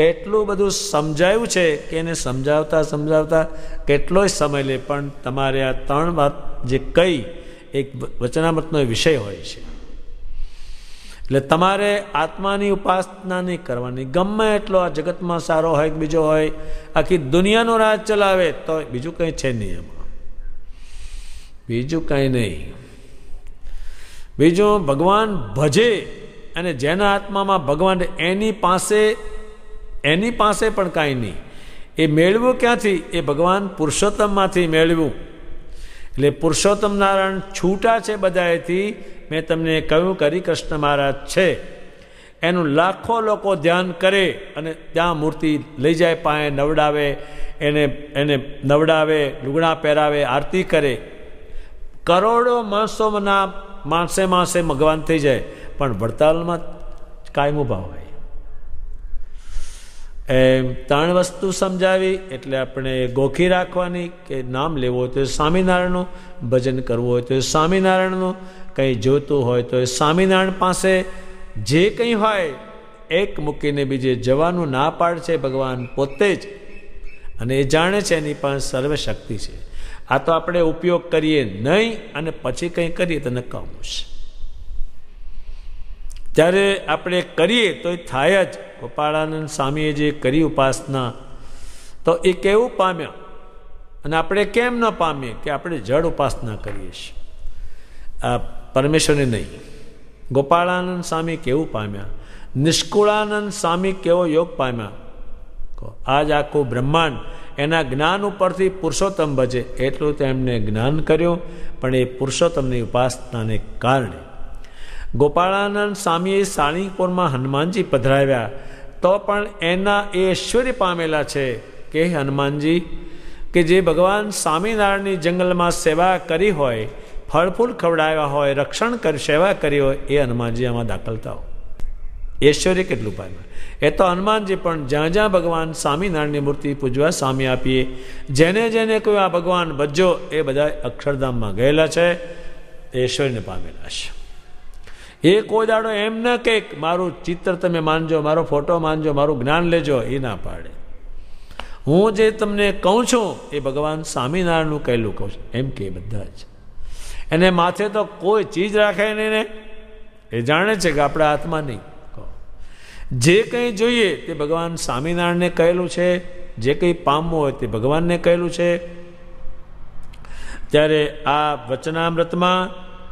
એટલું બધું સમજાવ્યું છે કે એને સમજાવતા સમજાવતા કેટલોય સમય લે, પણ તમારે આ 3 વાત જે કઈ એક વચનામૃતનો વિષય હોય છે. એટલે તમારે આત્માની ઉપાસના નહીં કરવાની. ગમે એટલો આ જગતમાં સારો હોય કે બીજો હોય, આખી દુનિયાનો રાજ ચલાવે તો બીજું કંઈ છે નહીં એમાં, બીજું કંઈ નહીં. બીજું ભગવાન ભજે, અને જેના આત્મામાં ભગવાન એની પાસે પણ કાંઈ નહીં. એ મેળવ્યું ક્યાંથી? એ ભગવાન પુરુષોત્તમમાંથી મેળવ્યું. એટલે પુરુષોત્તમ નારાયણ છૂટા છે બધાએથી. મેં તમને કહ્યું કે હરિકૃષ્ણ મહારાજ છે, એનું લાખો લોકો ધ્યાન કરે અને ત્યાં મૂર્તિ લઈ જાય, પાસે નવડાવે, એને નવડાવે, લુગડા પહેરાવે, આરતી કરે. કરોડો માણસોના માસે ભગવાન થઈ જાય, પણ વડતાલમાં કાયમ ઉભા હોય. એમ 3 વસ્તુ સમજાવી એટલે આપણે ગોખી રાખવાની કે નામ લેવું હોય તો સ્વામિનારાયણનું, ભજન કરવું હોય તો સ્વામિનારાયણનું, કંઈ જોતું હોય તો સ્વામિનારાયણ પાસે જે કંઈ હોય એક મૂકીને બીજે જવાનું ના પાડ છે ભગવાન પોતે જ, અને એ જાણે છે એની પાસે સર્વ શક્તિ છે. આ તો આપણે ઉપયોગ કરીએ નહીં અને પછી કંઈ કરીએ તો નકામું છે. ત્યારે આપણે કરીએ તો એ થાય જ. ગોપાળાનંદ સ્વામીએ જે કરી ઉપાસના, તો એ કેવું પામ્યા, અને આપણે કેમ ન પામીએ કે આપણે જડ ઉપાસના કરીએ છીએ, આ પરમેશ્વરને નહીં. ગોપાળાનંદ સ્વામી કેવું પામ્યા, નિષ્કુળાનંદ સ્વામી કેવો યોગ પામ્યા. આજ આખું બ્રહ્માંડ એના જ્ઞાન ઉપરથી પુરુષોત્તમ ભજે એટલું તેમને જ્ઞાન કર્યું, પણ એ પુરુષોત્તમની ઉપાસનાને કારણે. ગોપાળાનંદ સ્વામીએ સાળીપુરમાં હનુમાનજી પધરાવ્યા, તો પણ એના એ ઐશ્વર્ય પામેલા છે કે હનુમાનજી કે જે ભગવાન સ્વામિનારાયણની જંગલમાં સેવા કરી હોય, ફળ ફૂલ ખવડાવ્યા હોય, રક્ષણ કરી સેવા કરી હોય, એ હનુમાનજી આમાં દાખલ થાવ. ઐશ્વર્ય કેટલું પામ્યા. એ તો હનુમાનજી પણ જ્યાં જ્યાં ભગવાન સ્વામિનારાયણની મૂર્તિ પૂજવા સ્વામી આપીએ, જેને જેને કોઈ આ ભગવાન ભજ્યો એ બધા અક્ષરધામમાં ગયેલા છે, ઐશ્વર્યને પામેલા છે. એ કોઈ દાડો એમ ન કે મારું ચિત્ર તમે માનજો, મારો ફોટો માનજો, મારું જ્ઞાન લેજો, એ ના પાડે. હું જે તમને કહું છું એ ભગવાન સ્વામિનારાયણનું કહેલું કહું છું એમ કે બધા જ. એને માથે તો કોઈ ચીજ રાખે નહીં ને, એ જાણે છે કે આપણે હાથમાં નહીં. જે કંઈ જોઈએ તે ભગવાન સ્વામિનારાયણને કહેલું છે, જે કંઈ પામવું હોય તે ભગવાનને કહેલું છે. ત્યારે આ વચનામૃતમાં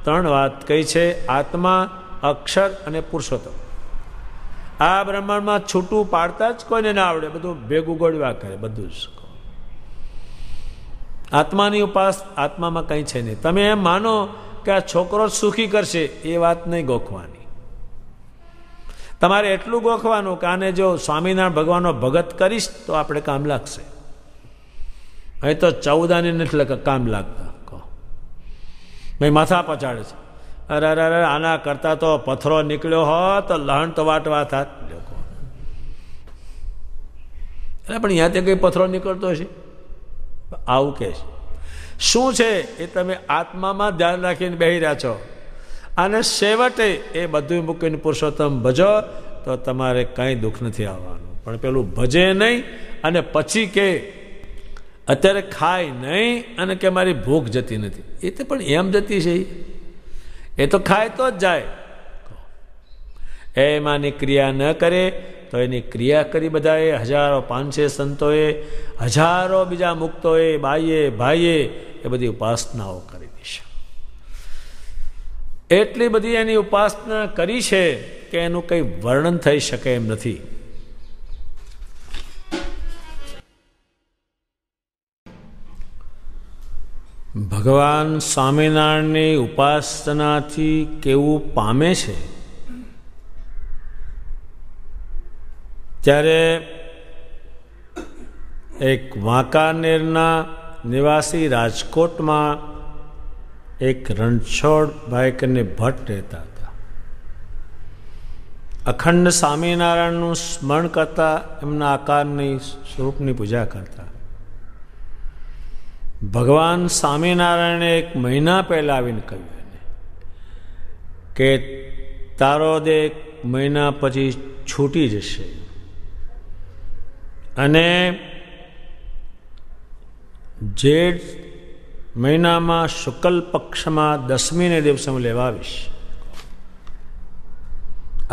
3 વાત કહી છે: આત્મા, અક્ષર અને પુરુષોત્તમ. આ બ્રહ્માંડમાં છૂટું પાડતા જ કોઈને ના આવડે, બધું ભેગું ગોળવા કરે, બધું જ. આત્માની આત્મામાં કંઈ છે નહીં. તમે એમ માનો કે આ છોકરો સુખી કરશે, એ વાત નહીં ગોખવાની. તમારે એટલું ગોખવાનું કે આને જો સ્વામિનારાયણ ભગવાનનો ભગત કરીશ તો આપણે કામ લાગશે. અહીં તો 14 આને નથી કામ લાગતા. ભાઈ માથા પચાડે છે, અરે અરે અરે આના કરતા તો પથ્થરો નીકળ્યો હોત તો લહણ તો વાટવા થાત. એટલે પણ અહીંયા ત્યાં કઈ પથ્થરો નીકળતો છે આવું કે છે. શું છે એ તમે આત્મામાં ધ્યાન રાખીને બેસી રહ્યા છો, અને છેવટે એ બધું મૂકીને પુરુષોત્તમ ભજો તો તમારે કંઈ દુઃખ નથી આવવાનું. પણ પેલું ભજે નહીં અને પછી કે અત્યારે ખાય નહીં અને કે મારી ભૂખ જતી નથી, એ તો પણ એમ જતી છે, એ તો ખાય તો જ જાય. એમાંની ક્રિયા ન કરે તો એની ક્રિયા કરી બધાએ, 1000-500 સંતોએ, હજારો બીજા મુક્તોએ, બાઈએ ભાઈએ એ બધી ઉપાસનાઓ કરી છે. એટલી બધી એની ઉપાસના કરી છે કે એનું કંઈ વર્ણન થઈ શકે એમ નથી. ભગવાન સ્વામિનારાયણની ઉપાસનાથી કેવું પામે છે, ત્યારે એક વાંકાનેરના નિવાસી રાજકોટમાં એક રણછોડભાઈ કરીને ભટ્ટ રહેતા હતા. અખંડ સ્વામિનારાયણનું સ્મરણ કરતા, એમના આકારની સ્વરૂપની પૂજા કરતા. ભગવાન સ્વામિનારાયણે એક મહિના પહેલાં આવીને કહ્યું એને કે તારો દેહ એક મહિના પછી છૂટી જશે અને જેઠ મહિનામાં શુક્લ પક્ષમાં 10મીને દિવસે હું લેવા આવીશ.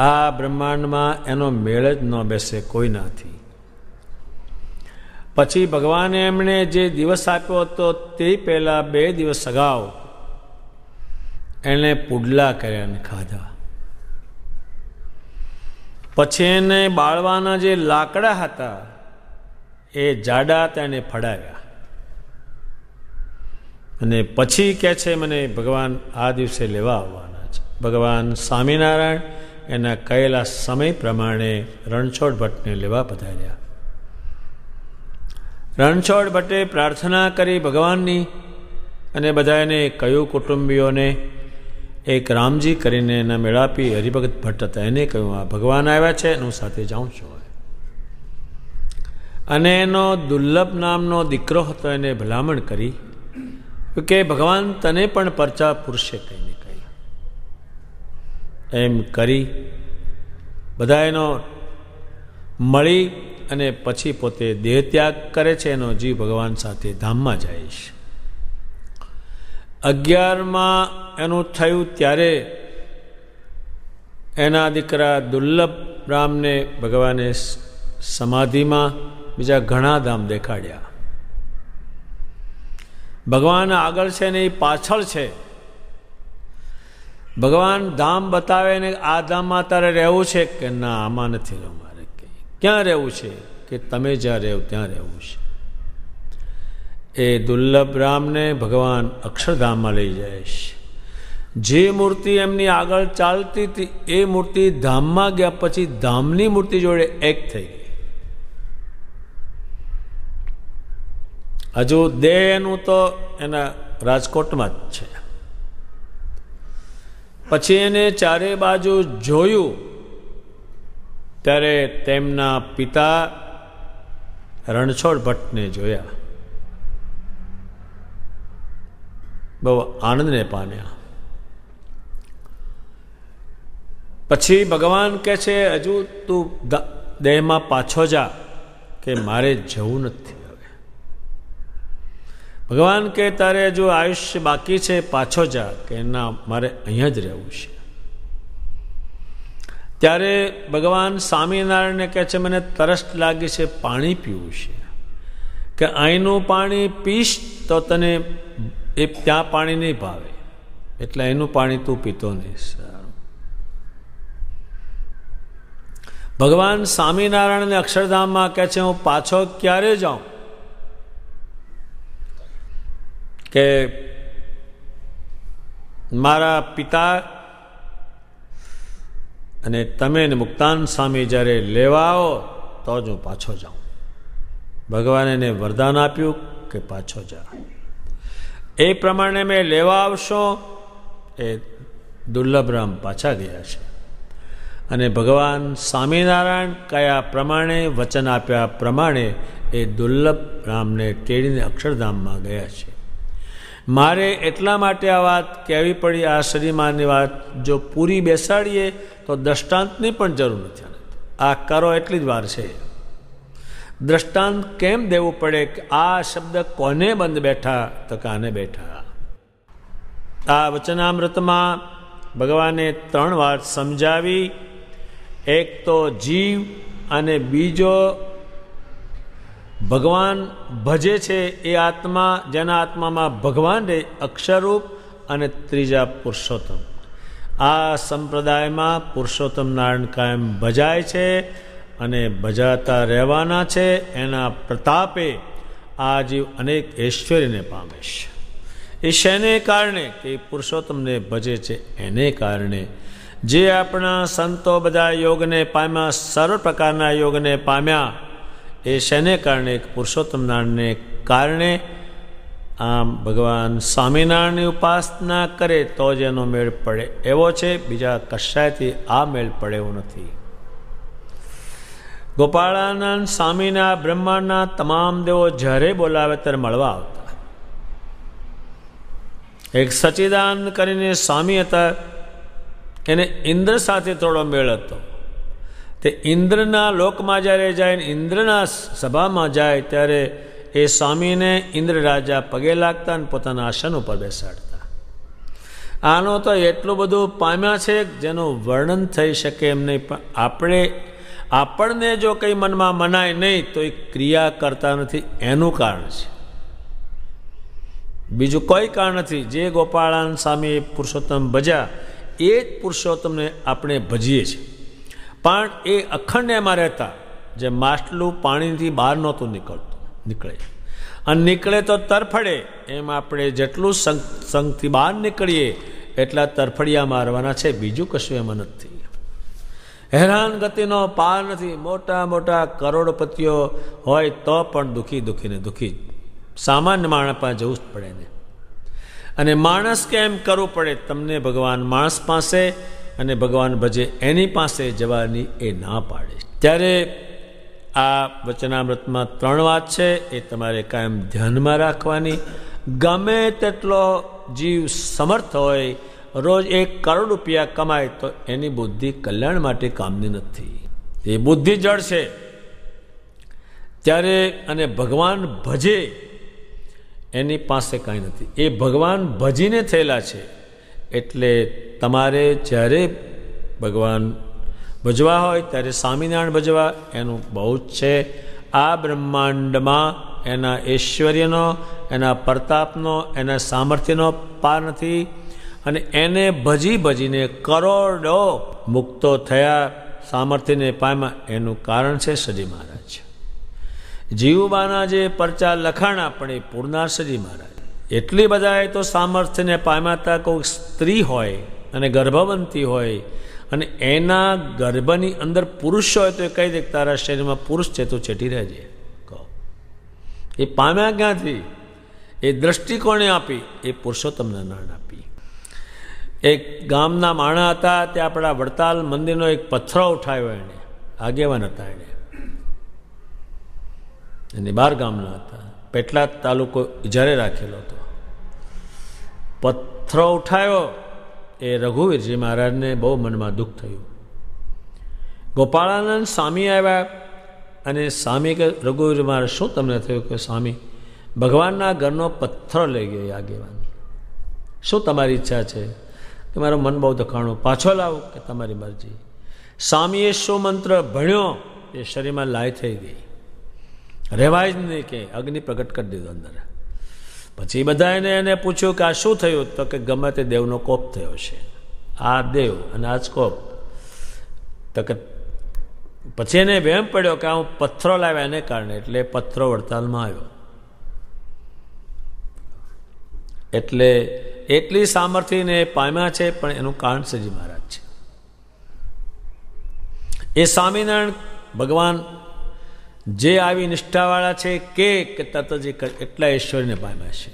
આ બ્રહ્માંડમાં એનો મેળ જ ન બેસે કોઈનાથી. પછી ભગવાને એમણે જે દિવસ આપ્યો હતો તે પહેલાં 2 દિવસ અગાઉ એણે પુડલા કર્યા અને ખાધા. પછી એને બાળવાના જે લાકડા હતા એ જાડા તેને ફડાવ્યા અને પછી કહે છે મને ભગવાન આ દિવસે લેવા આવવાના છે. ભગવાન સ્વામિનારાયણ એના કહેલા સમય પ્રમાણે રણછોડ ભટ્ટને લેવા પધાર્યા. રણછોડ ભટ્ટે પ્રાર્થના કરી ભગવાનની અને બધાને કહ્યું, કુટુંબીઓને એક રામજી કરીને એના મેળાપી હરિભગત ભટ્ટ હતા, એને કહ્યું આ ભગવાન આવ્યા છે, હું સાથે જાઉં છું. અને એનો દુર્લભ નામનો દીકરો હતો, એને ભલામણ કરી કે ભગવાન તને પણ પરચા પૂરશે કહીને કહી. એમ કરી બધા એનો મળી અને પછી પોતે દેહ ત્યાગ કરે છે. એનો જીવ ભગવાન સાથે ધામમાં જાય છે. 11માં એનું થયું ત્યારે એના દીકરા દુર્લભ રામને ભગવાને સમાધિમાં બીજા ઘણા ધામ દેખાડ્યા. ભગવાન આગળ છે ને એ પાછળ છે. ભગવાન ધામ બતાવે ને આ ધામમાં તારે રહેવું છે કે ના આમાં નથી રહેવું, મારે ક્યાં રહેવું છે કે તમે જ્યાં રહેવું ત્યાં રહેવું છે. એ દુર્લભ રામને ભગવાન અક્ષરધામમાં લઈ જાય છે. જે મૂર્તિ એમની આગળ ચાલતી હતી એ મૂર્તિ ધામમાં ગયા પછી ધામની મૂર્તિ જોડે એક થઈ ગઈ. હજુ દેહનું તો એના રાજકોટમાં જ છે. પછી એને ચારે બાજુ જોયું ત્યારે તેમના પિતા રણછોડ ભટ્ટને જોયા. બહુ આનંદને પામ્યા. પછી ભગવાન કહે છે હજુ તું દેહમાં પાછો જા કે મારે જવું નથી. ભગવાન કે તારે હજુ આયુષ્ય બાકી છે, પાછો જા કે ના મારે અહીંયા જ રહેવું છે. ત્યારે ભગવાન સ્વામિનારાયણને કહે છે મને તરસ લાગી છે, પાણી પીવું છે. કે અહીંનું પાણી પીશ તો તને એ ત્યાં પાણી નહીં ભાવે, એટલે એનું પાણી તું પીતો નહીં. સારું. ભગવાન સ્વામિનારાયણને અક્ષરધામમાં કહે છે હું પાછો ક્યારે જાઉં? કે મારા પિતા અને તમે ને મુક્તાન સ્વામી જ્યારે લેવા આવો તો જ હું પાછો જાઉં. ભગવાને એને વરદાન આપ્યું કે પાછો જા. એ પ્રમાણે મેં લેવા આવશો. એ દુર્લભરામ પાછા ગયા છે અને ભગવાન સ્વામિનારાયણ કયા પ્રમાણે વચન આપ્યા પ્રમાણે એ દુર્લભ રામને તેડીને અક્ષરધામમાં ગયા છે. મારે એટલા માટે આ વાત કહેવી પડી. આ શ્રીમાનની વાત જો પૂરી બેસાડીએ તો દ્રષ્ટાંતની પણ જરૂર નથી. આ કરો એટલી જ વાર છે. દ્રષ્ટાંત કેમ દેવું પડે કે આ શબ્દ કોને બંધ બેઠા તો કાને બેઠા. આ વચનામૃતમાં ભગવાને 3 વાત સમજાવી. એક તો જીવ અને બીજો ભગવાન ભજે છે એ આત્મા, જેના આત્મામાં ભગવાન રહે અક્ષરરૂપ, અને ત્રીજા પુરુષોત્તમ. આ સંપ્રદાયમાં પુરુષોત્તમ નારાયણ કાયમ ભજાય છે અને ભજાતા રહેવાના છે. એના પ્રતાપે આ જીવ અનેક ઐશ્વર્યને પામે છે. એ શેને કારણે? કે પુરુષોત્તમને ભજે છે એને કારણે. જે આપણા સંતો બધા યોગને પામ્યા, સર્વ પ્રકારના યોગને પામ્યા, એ શેને કારણે? પુરુષોત્તમ નારાયણને કારણે. આમ ભગવાન સ્વામિનારાયણની ઉપાસના કરે તો જ એનો મેળ પડે એવો છે, બીજા કશાયથી આ મેળ પડે એવો નથી. ગોપાળાનંદ સ્વામીના બ્રહ્માંડના તમામ દેવો જ્યારે બોલાવે ત્યારે મળવા આવતા. એક સચ્ચિદાનંદ કરીને સ્વામી હતા, એને ઇન્દ્ર સાથે થોડો મેળ હતો. તે ઇન્દ્રના લોકમાં જ્યારે જાય, ઇન્દ્રના સભામાં જાય ત્યારે એ સ્વામીને ઇન્દ્ર રાજા પગે લાગતા અને પોતાના આસન ઉપર બેસાડતા. આનો તો એટલું બધું પામ્યા છે જેનું વર્ણન થઈ શકે એમ નહીં. પણ આપણને જો કંઈ મનમાં મનાય નહીં તો એ ક્રિયા કરતા નથી, એનું કારણ છે, બીજું કોઈ કારણ નથી. જે ગોપાળાનંદ સ્વામી પુરુષોત્તમ ભજ્યા એ જ પુરુષોત્તમને આપણે ભજીએ છીએ. પણ એ અખંડ એમાં રહેતા, જે માટલું પાણીથી બહાર નહોતું નીકળે અને નીકળે તો તરફડે, એમ આપણે જેટલું સંગથી બહાર નીકળીએ એટલા તરફડિયા મારવાના છે, બીજું કશું એમાં નથી. હેરાન ગતિનો પાર નથી. મોટા મોટા કરોડપતિઓ હોય તો પણ દુઃખી સામાન્ય માણસ પાસે જવું જ પડે ને. અને માણસ કેમ કરવું પડે? તમને ભગવાન માણસ પાસે અને ભગવાન ભજે એની પાસે જવાની એ ના પાડે. ત્યારે આ વચનામૃતમાં 3 વાત છે, એ તમારે કાયમ ધ્યાનમાં રાખવાની. ગમે તેટલો જીવ સમર્થ હોય, રોજ 1 કરોડ રૂપિયા કમાય તો એની બુદ્ધિ કલ્યાણ માટે કામની નથી, એ બુદ્ધિ જળ છે. ત્યારે અને ભગવાન ભજે એની પાસે કાંઈ નથી, એ ભગવાન ભજીને થયેલા છે. એટલે તમારે જ્યારે ભગવાન ભજવા હોય ત્યારે સ્વામિનારાયણ ભજવા, એનું બહુ જ છે. આ બ્રહ્માંડમાં એના ઐશ્વર્યનો, એના પ્રતાપનો, એના સામર્થ્યનો પાર નથી. અને એને ભજીને કરોડો મુક્તો થયા, સામર્થ્યને પામ્યા, એનું કારણ છે સજી મહારાજ. જીવબાના જે પરચા લખાણા પણ એ પૂર્ણા સજી મહારાજ. એટલી બધાએ તો સામર્થ્યને પામ્યા હતા. કોઈ સ્ત્રી હોય અને ગર્ભવંતી હોય અને એના ગર્ભની અંદર પુરુષ હોય તો એ કહી દે તારા શરીરમાં પુરુષ છે તો ચેટી રહેજે. કહો એ પામ્યા ક્યાંથી? એ દ્રષ્ટિકોણે આપી, એ પુરુષોત્તમના નારાયણ આપી. એક ગામના માણા હતા, તે આપણા વડતાલ મંદિરનો એક પથ્થરો ઉઠાવ્યો, એને આગેવાન હતા, એને 12 ગામના હતા, પેટલાદ તાલુકો ઇજારે રાખેલો હતો. પથ્થરો ઉઠાવ્યો, એ રઘુવીરજી મહારાજને બહુ મનમાં દુઃખ થયું. ગોપાળાનંદ સ્વામી આવ્યા અને સ્વામી કે રઘુવીર મહારાજ શું તમને થયું? કે સ્વામી ભગવાનના ઘરનો પથ્થરો લઈ ગયો એ આગેવાન, શું તમારી ઈચ્છા છે? કે મારું મન બહુ દુખાણું, પાછો લાવો. કે તમારી મરજી. સ્વામીએ શું મંત્ર ભણ્યો એ શરીરમાં લાય થઈ ગઈ, રહેવાય જ નહીં, કે અગ્નિ પ્રગટ કરી દીધો અંદર. પછી બધાને એને પૂછ્યું કે આ શું થયું? તો કે ગમે તે દેવનો કોપ થયો છે, આ દેવ અને આ જ કોપ. તો કે પછી એને વહેમ પડ્યો કે હું પથ્થરો લાવ્યા એને કારણે, એટલે પથ્થરો વડતાલમાં આવ્યો. એટલે એટલી સામર્થ્યને પામ્યા છે, પણ એનું કારણ સજી મહારાજ છે. એ સ્વામિનારાયણ ભગવાન જે આવી નિષ્ઠાવાળા છે કે તત્વજી એટલા ઐશ્વર્યને પામ્યા છે.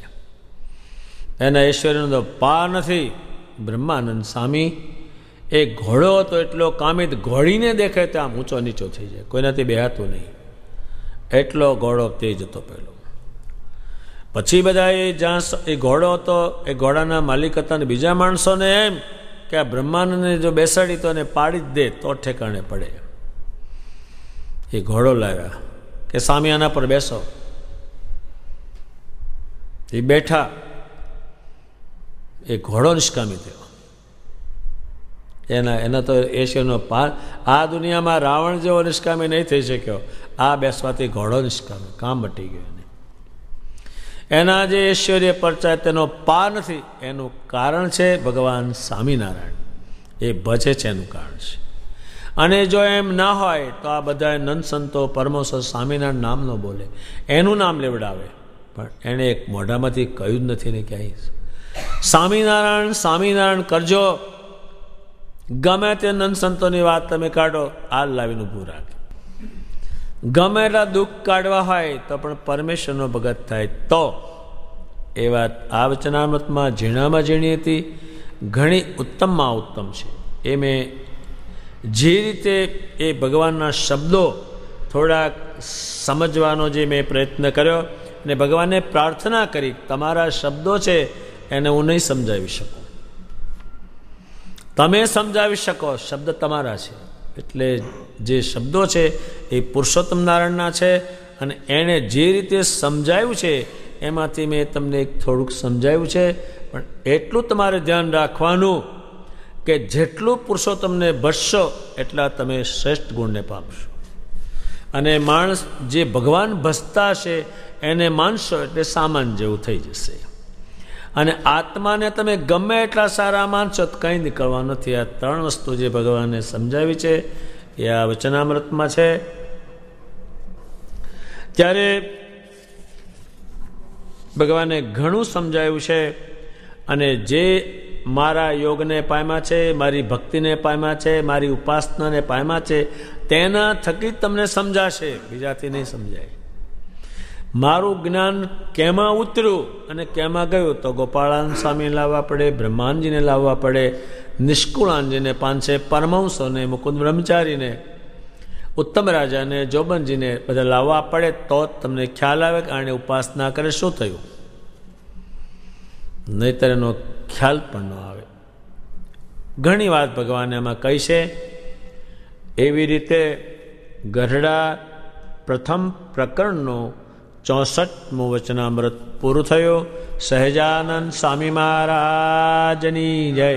એના ઐશ્વર્યનો તો પાર નથી. બ્રહ્માનંદ સ્વામી એ ઘોડો હતો એટલો કામિત, ઘોડીને દેખાય ત્યાં ઊંચો નીચો થઈ જાય, કોઈનાથી બેહાતો નહીં, એટલો ઘોડો તેજ હતો પેલો. પછી બધા જ્યાં એ ઘોડો હતો, એ ઘોડાના માલિક હતા, અને બીજા માણસોને એમ કે આ બ્રહ્માનંદને જો બેસાડી તો એને પાડી જ દે તો ઠેકાણે પડે. એ ઘોડો લાવ્યા કે સ્વામી આના પર બેસો. એ બેઠા, એ ઘોડો નિષ્કામી થયો. એના તો એશિયનો પાર, આ દુનિયામાં રાવણ જેવો નિષ્કામી નહીં થઈ શક્યો, આ બેસવાથી ઘોડો નિષ્કામી, કામ મટી ગયું. એના જે ઐશ્વર્ય પરચાય તેનો પાર નથી, એનું કારણ છે ભગવાન સ્વામિનારાયણ. એ ભજે છે એનું કારણ છે. અને જો એમ ના હોય તો આ બધા નંદ સંતો પરમહંસો સ્વામિનારાયણ નામ ન બોલે, એનું નામ લેવડાવે, પણ એણે એક મોઢામાંથી કહ્યું જ નથી ને ક્યાંય. સ્વામિનારાયણ સ્વામિનારાયણ કરજો. ગમે તે નંદ સંતોની વાત તમે કાઢો, આ લાવીને ઊભું રાખે. ગમે એટલા દુઃખ કાઢવા હોય તો પણ પરમેશ્વરનો ભગત થાય તો એ વાત આ વચનામૃતમાં ઝીણામાં ઝીણી હતી, ઘણી ઉત્તમમાં ઉત્તમ છે. એ મેં જે રીતે એ ભગવાનના શબ્દો થોડાક સમજવાનો જે મેં પ્રયત્ન કર્યો અને ભગવાનને પ્રાર્થના કરી, તમારા શબ્દો છે એને હું નહીં સમજાવી શકું, તમે સમજાવી શકો, શબ્દ તમારા છે. એટલે જે શબ્દો છે એ પુરુષોત્તમ નારાયણના છે અને એણે જે રીતે સમજાવ્યું છે એમાંથી મેં તમને એક થોડુંક સમજાવ્યું છે. પણ એટલું તમારે ધ્યાન રાખવાનું કે જેટલું પુરુષોત્તમને ભજશો એટલા તમે શ્રેષ્ઠ ગુણને પામશો. અને માણસ જે ભગવાન ભજતા છે એને માનશો એટલે સામાન જેવું થઈ જશે. અને આત્માને તમે ગમે એટલા સારા માનશો તો કંઈ નીકળવા નથી. આ ત્રણ વસ્તુ જે ભગવાને સમજાવી છે એ આ વચનામૃતમાં છે. ત્યારે ભગવાને ઘણું સમજાવ્યું છે અને જે મારા યોગને પામ્યા છે, મારી ભક્તિને પામ્યા છે, મારી ઉપાસનાને પામ્યા છે તેના થકી તમને સમજાશે, બીજાથી નહીં સમજાય. મારું જ્ઞાન કેમાં ઉતર્યું અને કેમાં ગયું તો ગોપાળાનંદ સ્વામી લાવવા પડે, બ્રહ્માંજીને લાવવા પડે, નિષ્કુળાનજીને, પાંચે પરમહંસોને, મુકુંદ બ્રહ્મચારીને, ઉત્તમ રાજાને, જોબનજીને બધા લાવવા પડે તો જ તમને ખ્યાલ આવે કે આણે ઉપાસના કરે શું થયું. નહીંતર એનો ખ્યાલ પણ ન આવે. ઘણી વાત ભગવાને એમાં કહી છે. એવી રીતે ગઢડા પ્રથમ પ્રકરણનું 64મું વચનામૃત પૂરું થયું. સહજાનંદ સ્વામી મહારાજની જય.